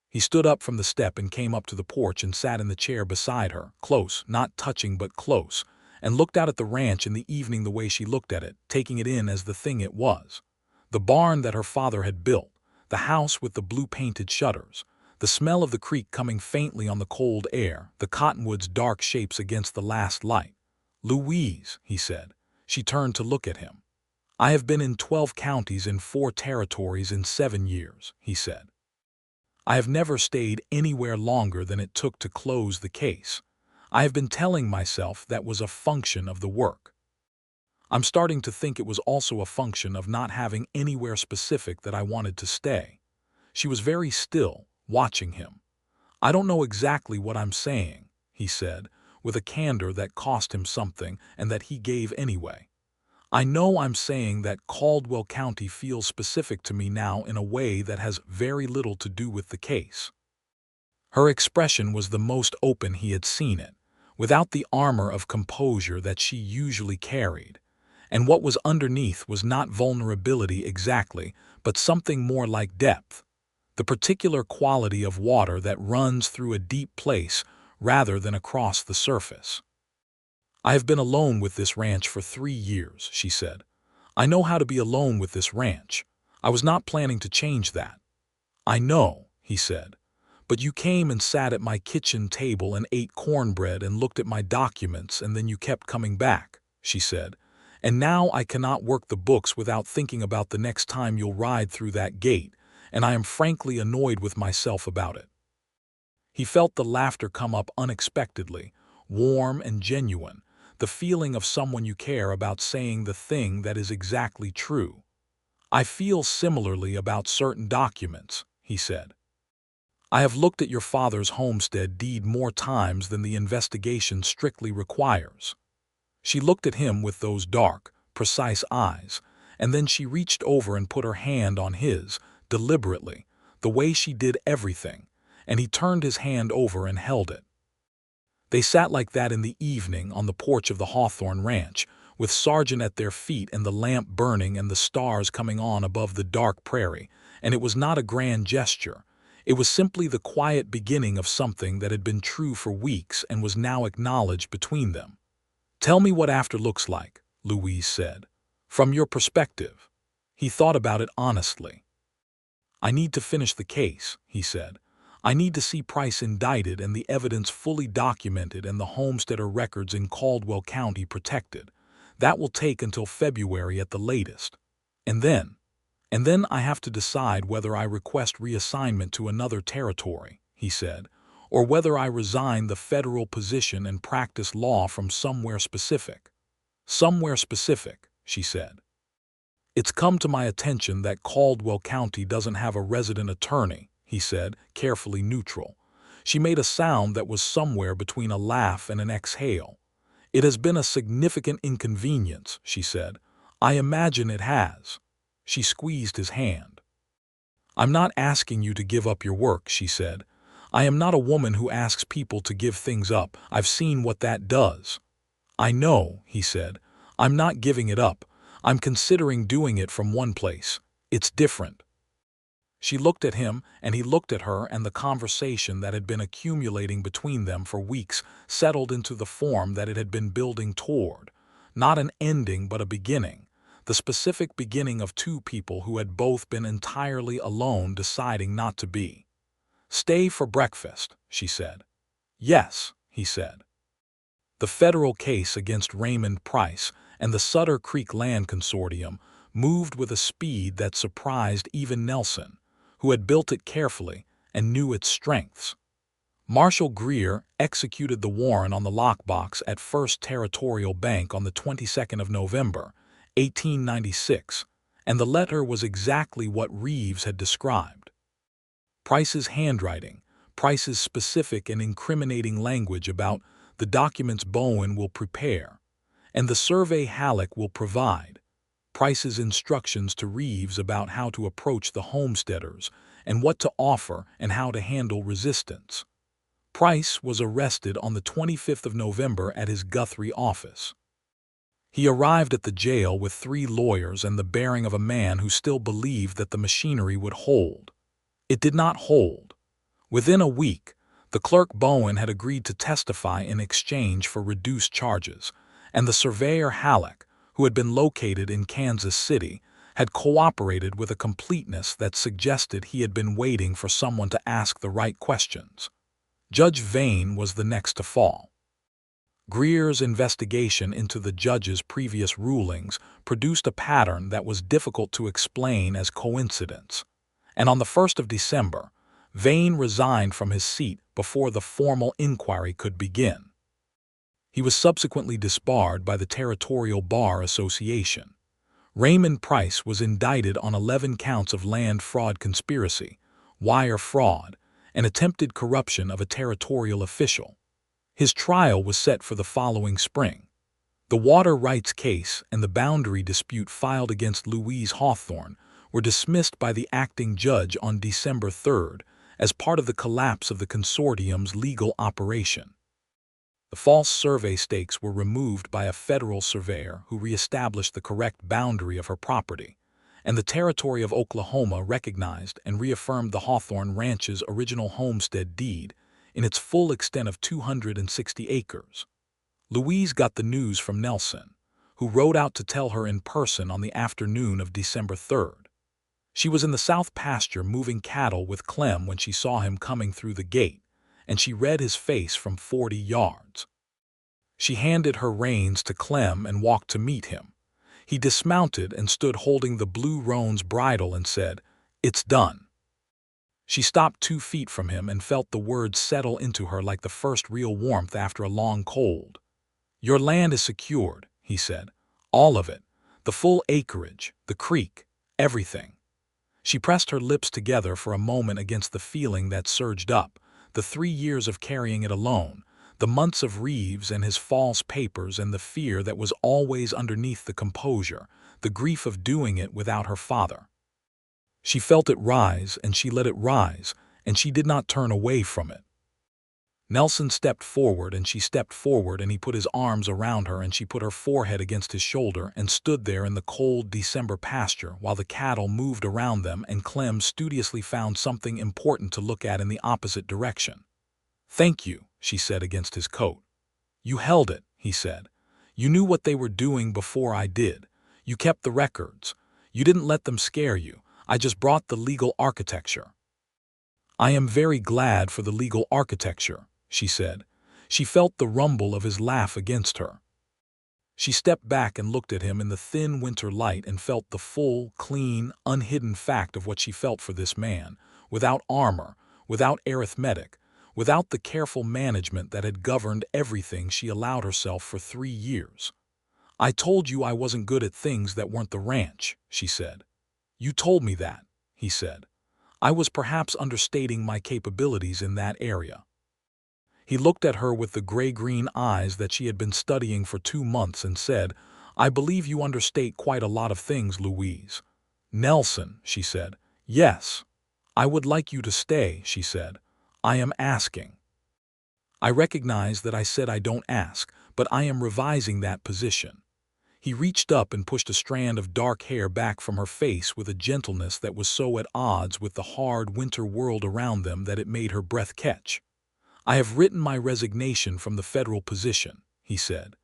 [SPEAKER 1] He stood up from the step and came up to the porch and sat in the chair beside her, close, not touching but close, and looked out at the ranch in the evening the way she looked at it, taking it in as the thing it was. The barn that her father had built, the house with the blue-painted shutters, the smell of the creek coming faintly on the cold air, the cottonwood's dark shapes against the last light. Louise, he said. She turned to look at him. I have been in 12 counties in 4 territories in 7 years, he said. I have never stayed anywhere longer than it took to close the case. I have been telling myself that was a function of the work. I'm starting to think it was also a function of not having anywhere specific that I wanted to stay. She was very still, watching him. I don't know exactly what I'm saying, he said, with a candor that cost him something and that he gave anyway. I know I'm saying that Caldwell County feels specific to me now in a way that has very little to do with the case. Her expression was the most open he had seen it, without the armor of composure that she usually carried. And what was underneath was not vulnerability exactly, but something more like depth, the particular quality of water that runs through a deep place rather than across the surface. I have been alone with this ranch for 3 years, she said. I know how to be alone with this ranch. I was not planning to change that. I know, he said. But you came and sat at my kitchen table and ate cornbread and looked at my documents, and then you kept coming back, she said. And now I cannot work the books without thinking about the next time you'll ride through that gate, and I am frankly annoyed with myself about it. He felt the laughter come up unexpectedly, warm and genuine, the feeling of someone you care about saying the thing that is exactly true. I feel similarly about certain documents, he said. I have looked at your father's homestead deed more times than the investigation strictly requires. She looked at him with those dark, precise eyes, and then she reached over and put her hand on his, deliberately, the way she did everything, and he turned his hand over and held it. They sat like that in the evening on the porch of the Hawthorne ranch, with Sargent at their feet and the lamp burning and the stars coming on above the dark prairie, and it was not a grand gesture. It was simply the quiet beginning of something that had been true for weeks and was now acknowledged between them. Tell me what after looks like, Louise said. From your perspective. He thought about it honestly. I need to finish the case, he said. I need to see Price indicted and the evidence fully documented and the homesteader records in Caldwell County protected. That will take until February at the latest. And then I have to decide whether I request reassignment to another territory, he said, or whether I resign the federal position and practice law from somewhere specific. Somewhere specific, she said. It's come to my attention that Caldwell County doesn't have a resident attorney, he said, carefully neutral. She made a sound that was somewhere between a laugh and an exhale. It has been a significant inconvenience, she said. I imagine it has. She squeezed his hand. I'm not asking you to give up your work, she said. I am not a woman who asks people to give things up. I've seen what that does. I know, he said. I'm not giving it up. I'm considering doing it from one place. It's different. She looked at him, and he looked at her, and the conversation that had been accumulating between them for weeks settled into the form that it had been building toward. Not an ending, but a beginning. The specific beginning of two people who had both been entirely alone deciding not to be. "Stay for breakfast," she said. "Yes," he said. The federal case against Raymond Price and the Sutter Creek Land Consortium moved with a speed that surprised even Nelson, who had built it carefully and knew its strengths. Marshal Greer executed the warrant on the lockbox at First Territorial Bank on the 22nd of November, 1896, and the letter was exactly what Reeves had described. Price's handwriting, Price's specific and incriminating language about the documents Bowen will prepare, and the survey Halleck will provide, Price's instructions to Reeves about how to approach the homesteaders and what to offer and how to handle resistance. Price was arrested on the 25th of November at his Guthrie office. He arrived at the jail with 3 lawyers and the bearing of a man who still believed that the machinery would hold. It did not hold. Within a week, the clerk Bowen had agreed to testify in exchange for reduced charges, and the surveyor Halleck, who had been located in Kansas City, had cooperated with a completeness that suggested he had been waiting for someone to ask the right questions. Judge Vane was the next to fall. Greer's investigation into the judge's previous rulings produced a pattern that was difficult to explain as coincidence, and on the 1st of December, Vane resigned from his seat before the formal inquiry could begin. He was subsequently disbarred by the Territorial Bar Association. Raymond Price was indicted on 11 counts of land fraud conspiracy, wire fraud, and attempted corruption of a territorial official. His trial was set for the following spring. The water rights case and the boundary dispute filed against Louise Hawthorne were dismissed by the acting judge on December 3rd as part of the collapse of the consortium's legal operation. The false survey stakes were removed by a federal surveyor who reestablished the correct boundary of her property, and the territory of Oklahoma recognized and reaffirmed the Hawthorne Ranch's original homestead deed in its full extent of 260 acres. Louise got the news from Nelson, who rode out to tell her in person on the afternoon of December 3rd. She was in the south pasture moving cattle with Clem when she saw him coming through the gate, and she read his face from 40 yards. She handed her reins to Clem and walked to meet him. He dismounted and stood holding the blue roan's bridle and said, "It's done." She stopped 2 feet from him and felt the words settle into her like the first real warmth after a long cold. "Your land is secured," he said. "All of it. The full acreage, the creek, everything." She pressed her lips together for a moment against the feeling that surged up, the 3 years of carrying it alone, the months of Reeves and his false papers, and the fear that was always underneath the composure, the grief of doing it without her father. She felt it rise, and she let it rise, and she did not turn away from it. Nelson stepped forward, and she stepped forward, and he put his arms around her, and she put her forehead against his shoulder and stood there in the cold December pasture while the cattle moved around them, and Clem studiously found something important to look at in the opposite direction. "Thank you," she said against his coat. "You held it," he said. "You knew what they were doing before I did. You kept the records. You didn't let them scare you. I just brought the legal architecture." "I am very glad for the legal architecture," she said. She felt the rumble of his laugh against her. She stepped back and looked at him in the thin winter light and felt the full, clean, unhidden fact of what she felt for this man, without armor, without arithmetic, without the careful management that had governed everything she allowed herself for 3 years. "I told you I wasn't good at things that weren't the ranch," she said. "You told me that," he said. "I was perhaps understating my capabilities in that area." He looked at her with the gray-green eyes that she had been studying for 2 months and said, "I believe you understate quite a lot of things, Louise." "Nelson," she said. "Yes." "I would like you to stay," she said. "I am asking." "I recognize that I said I don't ask, but I am revising that position." He reached up and pushed a strand of dark hair back from her face with a gentleness that was so at odds with the hard winter world around them that it made her breath catch. "I have written my resignation from the federal position," he said.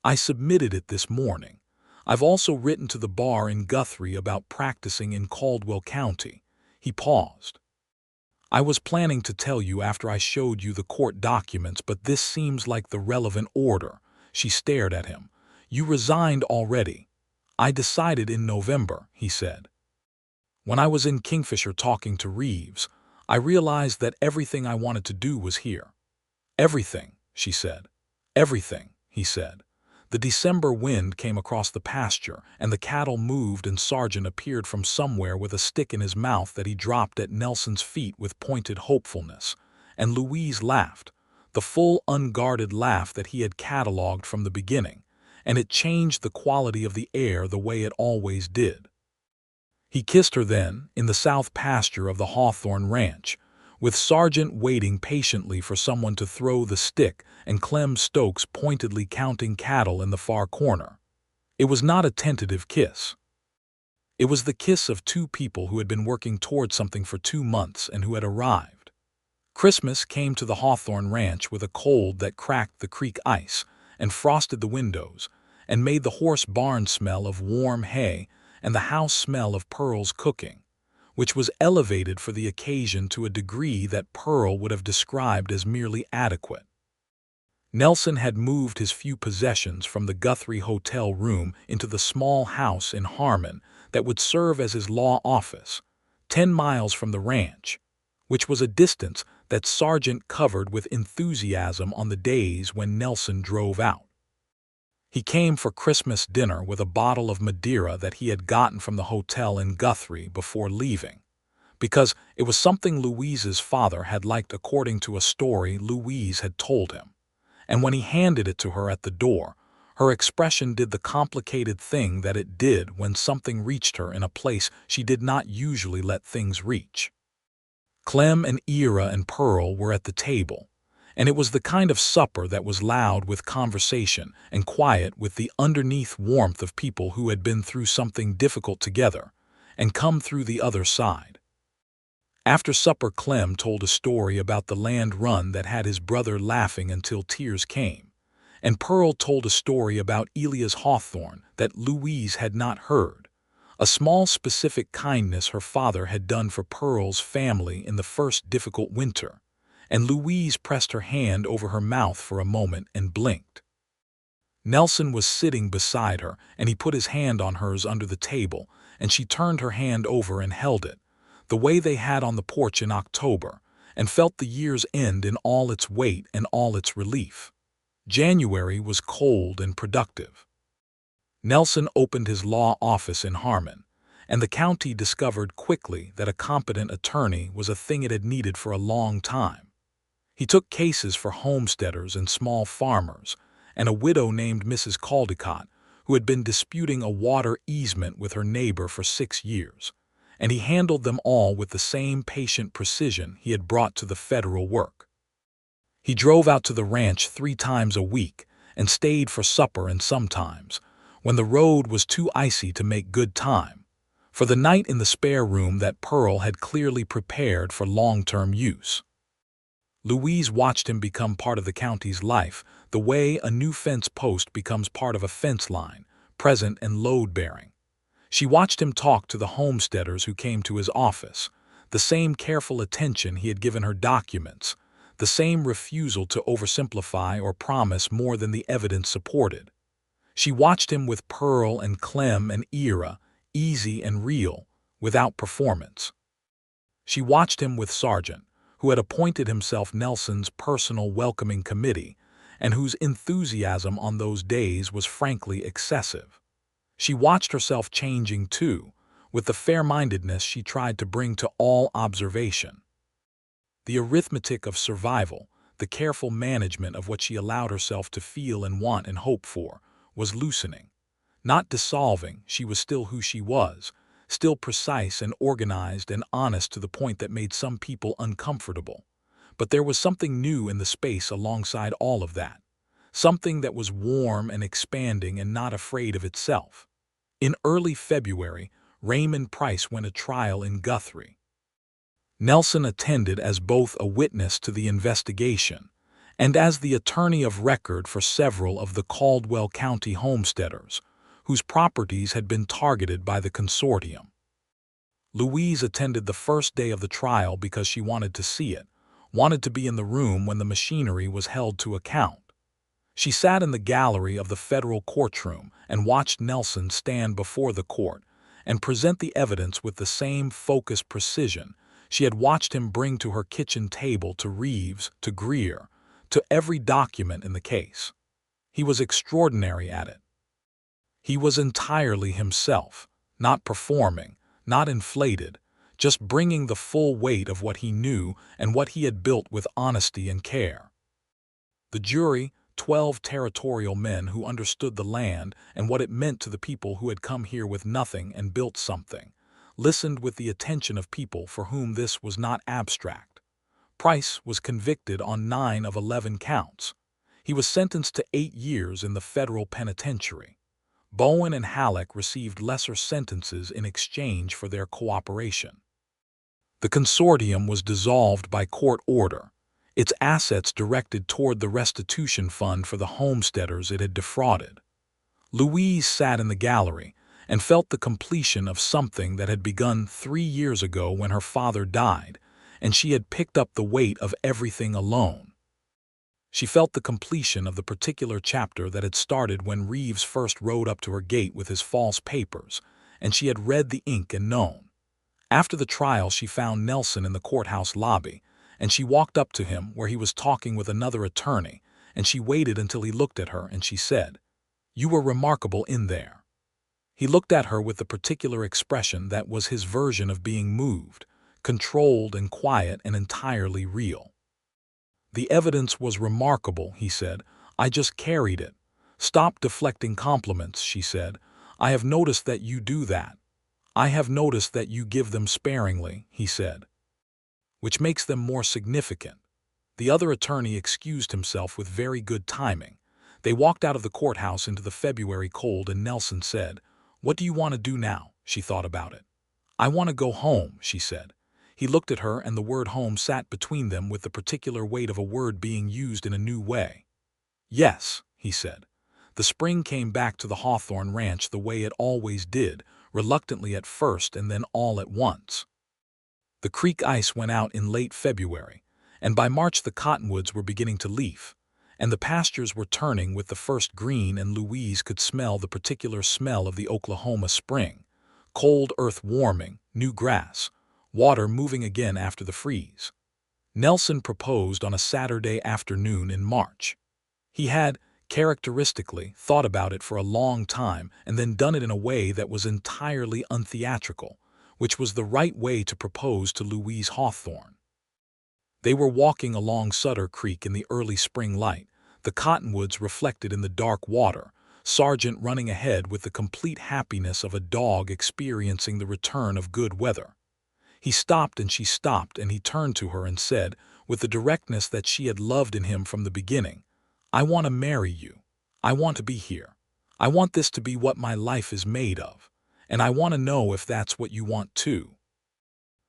[SPEAKER 1] "I submitted it this morning. I've also written to the bar in Guthrie about practicing in Caldwell County." He paused. "I was planning to tell you after I showed you the court documents, but this seems like the relevant order." She stared at him. "You resigned already." "I decided in November," he said. "When I was in Kingfisher talking to Reeves, I realized that everything I wanted to do was here." "Everything," she said. "Everything," he said. The December wind came across the pasture, and the cattle moved, and Sargent appeared from somewhere with a stick in his mouth that he dropped at Nelson's feet with pointed hopefulness. And Louise laughed, the full, unguarded laugh that he had catalogued from the beginning, and it changed the quality of the air the way it always did. He kissed her then, in the south pasture of the Hawthorne ranch, with Sargent waiting patiently for someone to throw the stick and Clem Stokes pointedly counting cattle in the far corner. It was not a tentative kiss. It was the kiss of two people who had been working toward something for 2 months and who had arrived. Christmas came to the Hawthorne ranch with a cold that cracked the creek ice and frosted the windows and made the horse barn smell of warm hay and the house smell of Pearl's cooking, which was elevated for the occasion to a degree that Pearl would have described as merely adequate. Nelson had moved his few possessions from the Guthrie hotel room into the small house in Harmon that would serve as his law office, 10 miles from the ranch, which was a distance that Sargent covered with enthusiasm on the days when Nelson drove out. He came for Christmas dinner with a bottle of Madeira that he had gotten from the hotel in Guthrie before leaving, because it was something Louise's father had liked according to a story Louise had told him. And when he handed it to her at the door, her expression did the complicated thing that it did when something reached her in a place she did not usually let things reach. Clem and Ira and Pearl were at the table, and it was the kind of supper that was loud with conversation and quiet with the underneath warmth of people who had been through something difficult together and come through the other side. After supper, Clem told a story about the land run that had his brother laughing until tears came, and Pearl told a story about Elias Hawthorne that Louise had not heard, a small specific kindness her father had done for Pearl's family in the first difficult winter, and Louise pressed her hand over her mouth for a moment and blinked. Nelson was sitting beside her, and he put his hand on hers under the table, and she turned her hand over and held it, the way they had on the porch in October, and felt the year's end in all its weight and all its relief. January was cold and productive. Nelson opened his law office in Harmon, and the county discovered quickly that a competent attorney was a thing it had needed for a long time. He took cases for homesteaders and small farmers, and a widow named Mrs. Caldecott, who had been disputing a water easement with her neighbor for 6 years, and he handled them all with the same patient precision he had brought to the federal work. He drove out to the ranch 3 times a week and stayed for supper, and sometimes, when the road was too icy to make good time, for the night in the spare room that Pearl had clearly prepared for long-term use. Louise watched him become part of the county's life, the way a new fence post becomes part of a fence line, present and load-bearing. She watched him talk to the homesteaders who came to his office, the same careful attention he had given her documents, the same refusal to oversimplify or promise more than the evidence supported. She watched him with Pearl and Clem and Ira, easy and real, without performance. She watched him with Sargent, who had appointed himself Nelson's personal welcoming committee, and whose enthusiasm on those days was frankly excessive. She watched herself changing too, with the fair-mindedness she tried to bring to all observation. The arithmetic of survival, the careful management of what she allowed herself to feel and want and hope for, was loosening. Not dissolving, she was still who she was, still precise and organized and honest to the point that made some people uncomfortable. But there was something new in the space alongside all of that, something that was warm and expanding and not afraid of itself. In early February, Raymond Price went to trial in Guthrie. Nelson attended as both a witness to the investigation and as the attorney of record for several of the Caldwell County homesteaders, whose properties had been targeted by the consortium. Louise attended the first day of the trial because she wanted to see it, wanted to be in the room when the machinery was held to account. She sat in the gallery of the federal courtroom and watched Nelson stand before the court and present the evidence with the same focused precision she had watched him bring to her kitchen table, to Reeves, to Greer, to every document in the case. He was extraordinary at it. He was entirely himself, not performing, not inflated, just bringing the full weight of what he knew and what he had built with honesty and care. The jury, 12 territorial men who understood the land and what it meant to the people who had come here with nothing and built something, listened with the attention of people for whom this was not abstract. Price was convicted on 9 of 11 counts. He was sentenced to 8 years in the federal penitentiary. Bowen and Halleck received lesser sentences in exchange for their cooperation. The consortium was dissolved by court order, its assets directed toward the restitution fund for the homesteaders it had defrauded. Louise sat in the gallery and felt the completion of something that had begun 3 years ago when her father died, and she had picked up the weight of everything alone. She felt the completion of the particular chapter that had started when Reeves first rode up to her gate with his false papers, and she had read the ink and known. After the trial, she found Nelson in the courthouse lobby, and she walked up to him where he was talking with another attorney, and she waited until he looked at her, and she said, "You were remarkable in there." He looked at her with the particular expression that was his version of being moved, controlled and quiet and entirely real. "The evidence was remarkable," he said. "I just carried it." "Stop deflecting compliments," she said. "I have noticed that you do that." "I have noticed that you give them sparingly," he said. "Which makes them more significant." The other attorney excused himself with very good timing. They walked out of the courthouse into the February cold, and Nelson said, "What do you want to do now?" She thought about it. "I want to go home," she said. He looked at her, and the word home sat between them with the particular weight of a word being used in a new way. "Yes," he said. The spring came back to the Hawthorne ranch the way it always did, reluctantly at first and then all at once. The creek ice went out in late February, and by March the cottonwoods were beginning to leaf, and the pastures were turning with the first green, and Louise could smell the particular smell of the Oklahoma spring, cold earth warming, new grass, water moving again after the freeze. Nelson proposed on a Saturday afternoon in March. He had, characteristically, thought about it for a long time and then done it in a way that was entirely untheatrical, which was the right way to propose to Louise Hawthorne. They were walking along Sutter Creek in the early spring light, the cottonwoods reflected in the dark water, Sargent running ahead with the complete happiness of a dog experiencing the return of good weather. He stopped and she stopped, and he turned to her and said, with the directness that she had loved in him from the beginning, "I want to marry you. I want to be here. I want this to be what my life is made of, and I want to know if that's what you want too."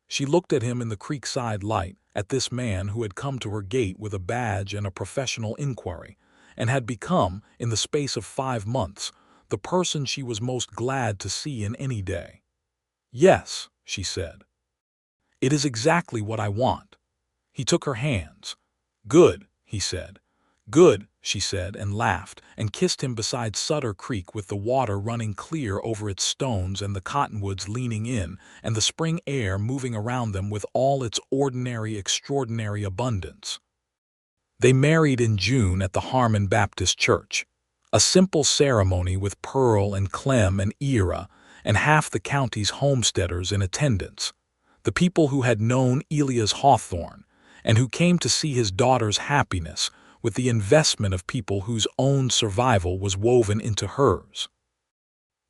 [SPEAKER 1] She looked at him in the creekside light, at this man who had come to her gate with a badge and a professional inquiry, and had become, in the space of 5 months, the person she was most glad to see in any day. "Yes," she said. "It is exactly what I want." He took her hands. "Good," he said. "Good," she said, and laughed, and kissed him beside Sutter Creek with the water running clear over its stones and the cottonwoods leaning in and the spring air moving around them with all its ordinary, extraordinary abundance. They married in June at the Harmon Baptist Church, a simple ceremony with Pearl and Clem and Ira and half the county's homesteaders in attendance, the people who had known Elias Hawthorne and who came to see his daughter's happiness with the investment of people whose own survival was woven into hers.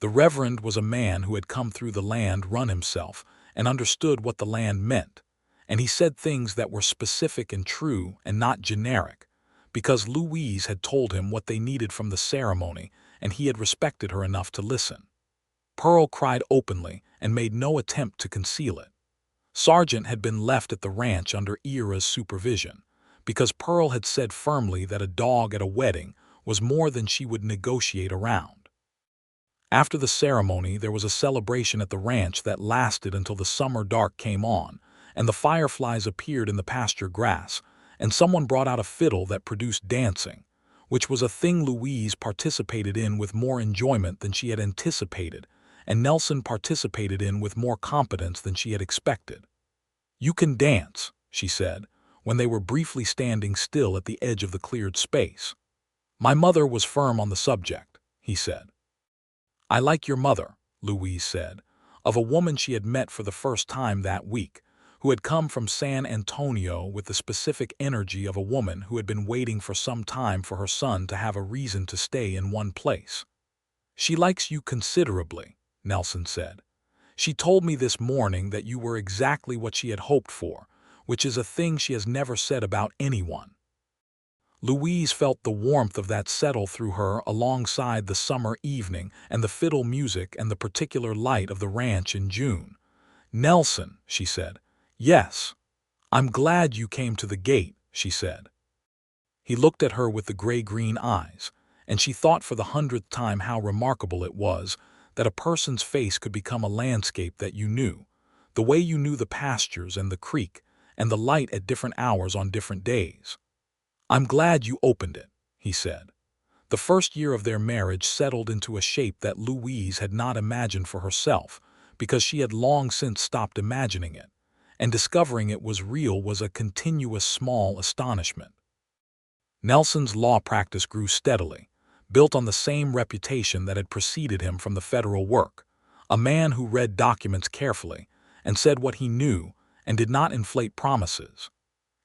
[SPEAKER 1] The Reverend was a man who had come through the land run himself and understood what the land meant, and he said things that were specific and true and not generic, because Louise had told him what they needed from the ceremony and he had respected her enough to listen. Pearl cried openly and made no attempt to conceal it. Sargent had been left at the ranch under Ira's supervision, because Pearl had said firmly that a dog at a wedding was more than she would negotiate around. After the ceremony, there was a celebration at the ranch that lasted until the summer dark came on, and the fireflies appeared in the pasture grass, and someone brought out a fiddle that produced dancing, which was a thing Louise participated in with more enjoyment than she had anticipated, and Nelson participated in with more competence than she had expected. "You can dance," she said, when they were briefly standing still at the edge of the cleared space. "My mother was firm on the subject," he said. "I like your mother," Louise said, of a woman she had met for the first time that week, who had come from San Antonio with the specific energy of a woman who had been waiting for some time for her son to have a reason to stay in one place. "She likes you considerably," Nelson said. "She told me this morning that you were exactly what she had hoped for, which is a thing she has never said about anyone." Louise felt the warmth of that settle through her alongside the summer evening and the fiddle music and the particular light of the ranch in June. "Nelson," she said. "Yes. I'm glad you came to the gate," she said. He looked at her with the gray-green eyes, and she thought for the 100th time how remarkable it was that a person's face could become a landscape that you knew, the way you knew the pastures and the creek and the light at different hours on different days. "I'm glad you opened it," he said. The first year of their marriage settled into a shape that Louise had not imagined for herself, because she had long since stopped imagining it, and discovering it was real was a continuous small astonishment. Nelson's law practice grew steadily, built on the same reputation that had preceded him from the federal work, a man who read documents carefully and said what he knew and did not inflate promises.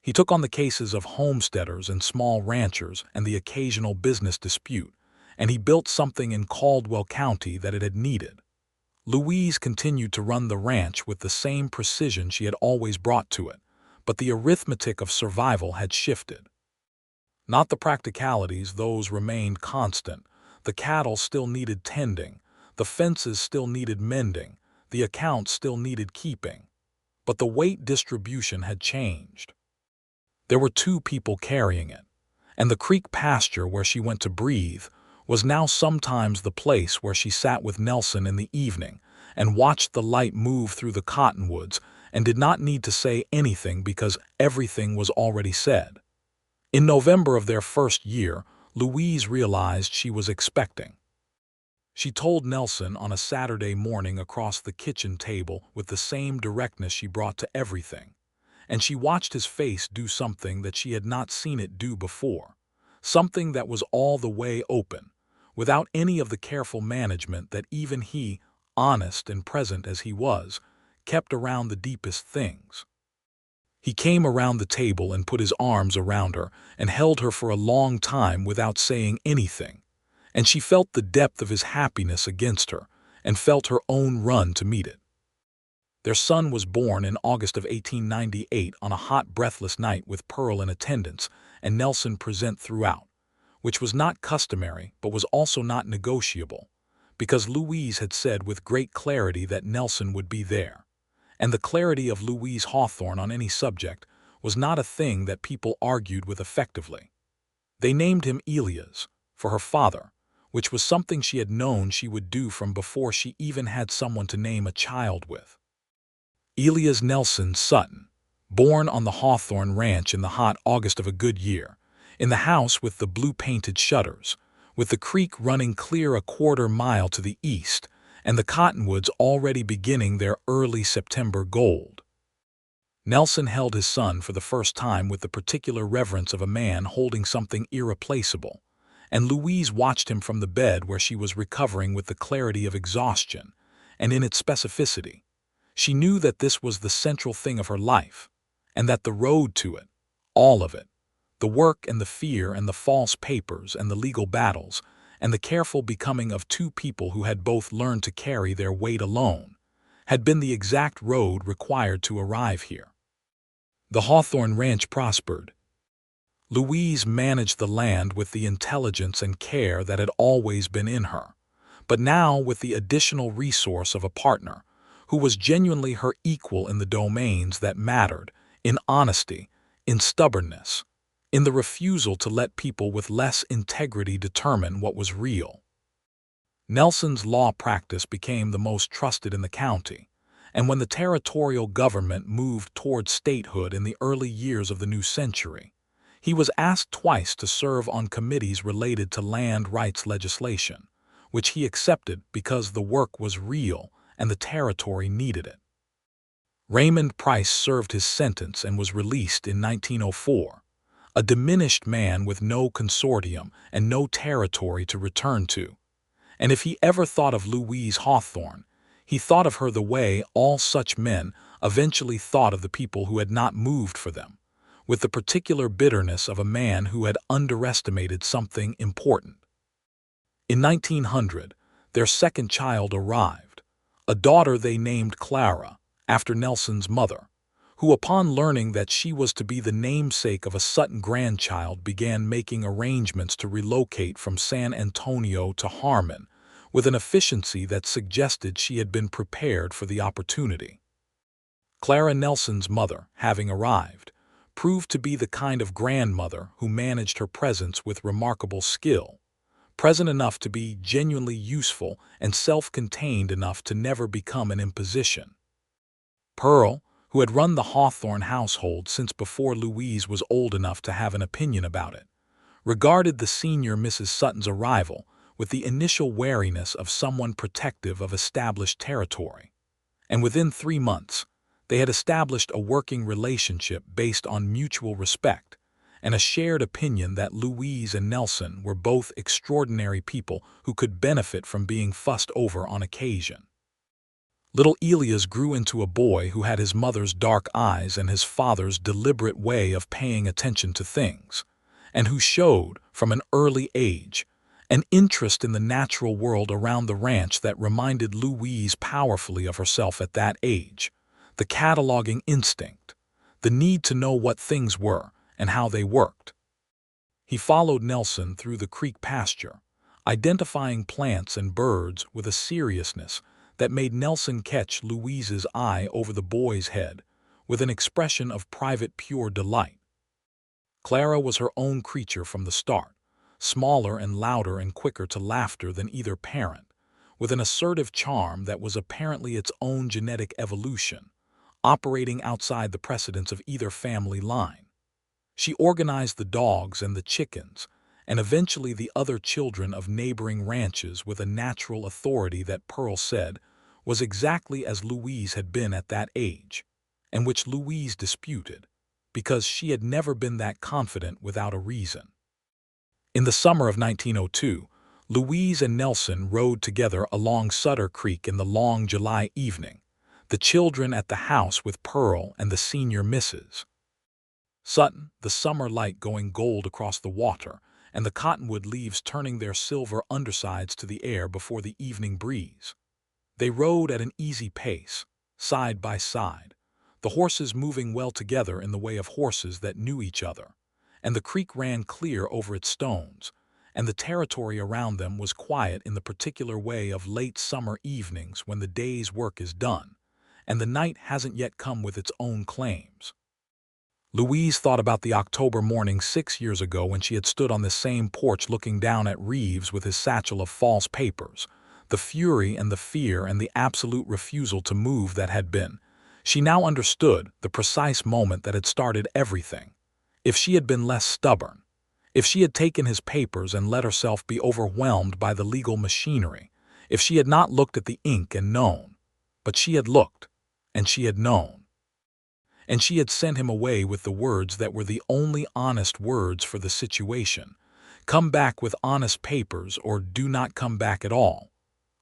[SPEAKER 1] He took on the cases of homesteaders and small ranchers and the occasional business dispute, and he built something in Caldwell County that it had needed. Louise continued to run the ranch with the same precision she had always brought to it, but the arithmetic of survival had shifted. Not the practicalities, those remained constant. The cattle still needed tending, the fences still needed mending, the accounts still needed keeping. But the weight distribution had changed. There were 2 people carrying it, and the creek pasture where she went to breathe was now sometimes the place where she sat with Nelson in the evening and watched the light move through the cottonwoods and did not need to say anything because everything was already said. In November of their first year, Louise realized she was expecting. She told Nelson on a Saturday morning across the kitchen table with the same directness she brought to everything, and she watched his face do something that she had not seen it do before, something that was all the way open, without any of the careful management that even he, honest and present as he was, kept around the deepest things. He came around the table and put his arms around her and held her for a long time without saying anything, and she felt the depth of his happiness against her and felt her own run to meet it. Their son was born in August of 1898 on a hot, breathless night with Pearl in attendance and Nelson present throughout, which was not customary but was also not negotiable, because Louise had said with great clarity that Nelson would be there, and the clarity of Louise Hawthorne on any subject was not a thing that people argued with effectively. They named him Elias, for her father, which was something she had known she would do from before she even had someone to name a child with. Elias Nelson Sutton, born on the Hawthorne Ranch in the hot August of a good year, in the house with the blue-painted shutters, with the creek running clear a quarter-mile to the east, and the cottonwoods already beginning their early September gold. Nelson held his son for the first time with the particular reverence of a man holding something irreplaceable, and Louise watched him from the bed where she was recovering with the clarity of exhaustion, and in its specificity. She knew that this was the central thing of her life, and that the road to it, all of it, the work and the fear and the false papers and the legal battles, and the careful becoming of 2 people who had both learned to carry their weight alone, had been the exact road required to arrive here. The Hawthorne Ranch prospered. Louise managed the land with the intelligence and care that had always been in her, but now with the additional resource of a partner who was genuinely her equal in the domains that mattered, in honesty, in stubbornness, in the refusal to let people with less integrity determine what was real. Nelson's law practice became the most trusted in the county, and when the territorial government moved toward statehood in the early years of the new century, he was asked twice to serve on committees related to land rights legislation, which he accepted because the work was real and the territory needed it. Raymond Price served his sentence and was released in 1904, a diminished man with no consortium and no territory to return to. And if he ever thought of Louise Hawthorne, he thought of her the way all such men eventually thought of the people who had not moved for them, with the particular bitterness of a man who had underestimated something important. In 1900, their second child arrived, a daughter they named Clara, after Nelson's mother, who upon learning that she was to be the namesake of a Sutton grandchild began making arrangements to relocate from San Antonio to Harmon, with an efficiency that suggested she had been prepared for the opportunity. Clara Nelson's mother, having arrived, proved to be the kind of grandmother who managed her presence with remarkable skill, present enough to be genuinely useful and self-contained enough to never become an imposition. Pearl, who had run the Hawthorne household since before Louise was old enough to have an opinion about it, regarded the senior Mrs. Sutton's arrival with the initial wariness of someone protective of established territory, and within 3 months, they had established a working relationship based on mutual respect and a shared opinion that Louise and Nelson were both extraordinary people who could benefit from being fussed over on occasion. Little Elias grew into a boy who had his mother's dark eyes and his father's deliberate way of paying attention to things, and who showed, from an early age, an interest in the natural world around the ranch that reminded Louise powerfully of herself at that age, the cataloging instinct, the need to know what things were and how they worked. He followed Nelson through the creek pasture, identifying plants and birds with a seriousness that made Nelson catch Louise's eye over the boy's head with an expression of private pure delight. Clara was her own creature from the start, smaller and louder and quicker to laughter than either parent, with an assertive charm that was apparently its own genetic evolution, operating outside the precedence of either family line. She organized the dogs and the chickens, and eventually the other children of neighboring ranches with a natural authority that Pearl said was exactly as Louise had been at that age, and which Louise disputed, because she had never been that confident without a reason. In the summer of 1902, Louise and Nelson rode together along Sutter Creek in the long July evening, the children at the house with Pearl and the senior Mrs. Sutton, the summer light going gold across the water, and the cottonwood leaves turning their silver undersides to the air before the evening breeze. They rode at an easy pace, side by side, the horses moving well together in the way of horses that knew each other, and the creek ran clear over its stones, and the territory around them was quiet in the particular way of late summer evenings when the day's work is done, and the night hasn't yet come with its own claims. Louise thought about the October morning 6 years ago when she had stood on this same porch looking down at Reeves with his satchel of false papers, the fury and the fear and the absolute refusal to move that had been. She now understood the precise moment that had started everything. If she had been less stubborn, if she had taken his papers and let herself be overwhelmed by the legal machinery, if she had not looked at the ink and known, but she had looked, and she had known. And she had sent him away with the words that were the only honest words for the situation. Come back with honest papers or do not come back at all.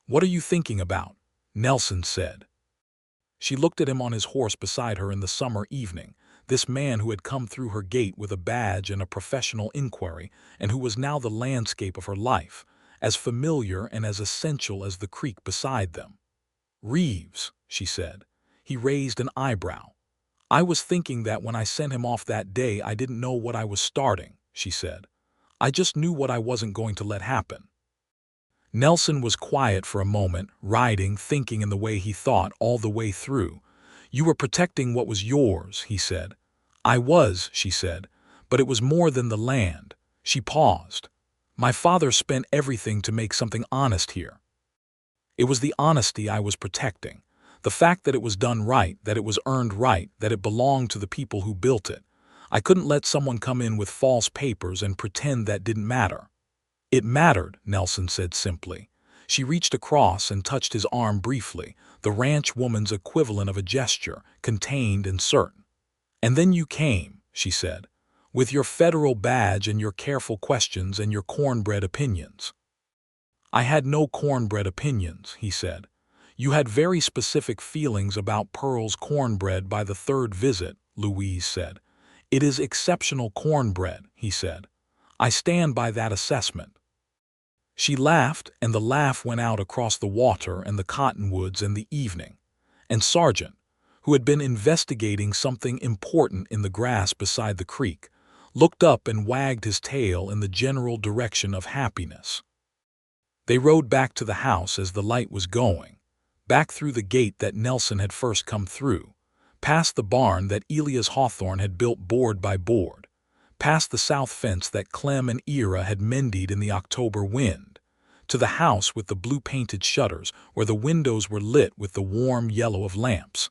[SPEAKER 1] What are you thinking about? Nelson said. She looked at him on his horse beside her in the summer evening, this man who had come through her gate with a badge and a professional inquiry, and who was now the landscape of her life, as familiar and as essential as the creek beside them. Reeves, she said. He raised an eyebrow. I was thinking that when I sent him off that day I didn't know what I was starting, she said. I just knew what I wasn't going to let happen. Nelson was quiet for a moment, riding, thinking in the way he thought all the way through. You were protecting what was yours, he said. I was, she said, but it was more than the land. She paused. My father spent everything to make something honest here. It was the honesty I was protecting. The fact that it was done right, that it was earned right, that it belonged to the people who built it. I couldn't let someone come in with false papers and pretend that didn't matter. It mattered, Nelson said simply. She reached across and touched his arm briefly, the ranch woman's equivalent of a gesture, contained and certain. And then you came, she said, with your federal badge and your careful questions and your cornbread opinions. I had no cornbread opinions, he said. You had very specific feelings about Pearl's cornbread by the third visit, Louise said. It is exceptional cornbread, he said. I stand by that assessment. She laughed, and the laugh went out across the water and the cottonwoods and the evening. And Sargent, who had been investigating something important in the grass beside the creek, looked up and wagged his tail in the general direction of happiness. They rode back to the house as the light was going, back through the gate that Nelson had first come through, past the barn that Louise Hawthorne had built board by board, past the south fence that Clem and Ira had mended in the October wind, to the house with the blue-painted shutters where the windows were lit with the warm yellow of lamps.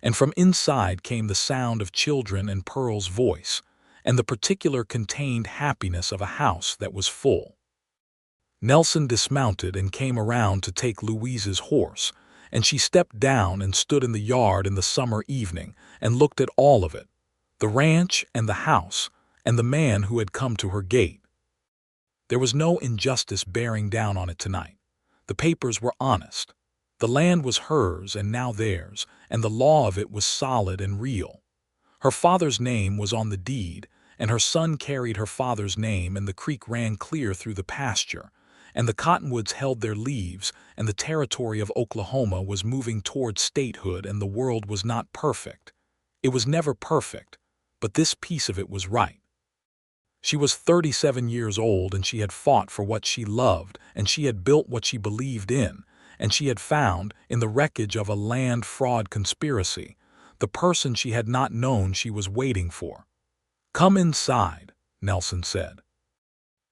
[SPEAKER 1] And from inside came the sound of children and Pearl's voice, and the particular contained happiness of a house that was full. Nelson dismounted and came around to take Louise's horse, and she stepped down and stood in the yard in the summer evening and looked at all of it, the ranch and the house, and the man who had come to her gate. There was no injustice bearing down on it tonight. The papers were honest. The land was hers and now theirs, and the law of it was solid and real. Her father's name was on the deed, and her son carried her father's name, and the creek ran clear through the pasture, and the cottonwoods held their leaves, and the territory of Oklahoma was moving toward statehood, and the world was not perfect. It was never perfect, but this piece of it was right. She was 37 years old, and she had fought for what she loved, and she had built what she believed in, and she had found, in the wreckage of a land fraud conspiracy, the person she had not known she was waiting for. Come inside, Nelson said.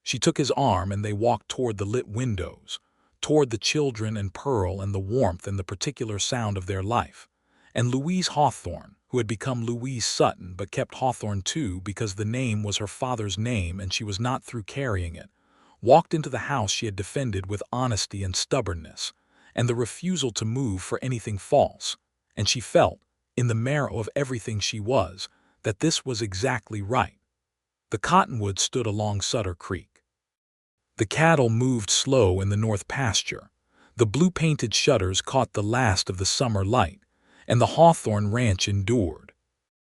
[SPEAKER 1] She took his arm and they walked toward the lit windows, toward the children and Pearl and the warmth and the particular sound of their life. And Louise Hawthorne, who had become Louise Sutton but kept Hawthorne too because the name was her father's name and she was not through carrying it, walked into the house she had defended with honesty and stubbornness, and the refusal to move for anything false, and she felt, in the marrow of everything she was, that this was exactly right. The cottonwoods stood along Sutter Creek. The cattle moved slow in the north pasture. The blue-painted shutters caught the last of the summer light, and the Hawthorne ranch endured.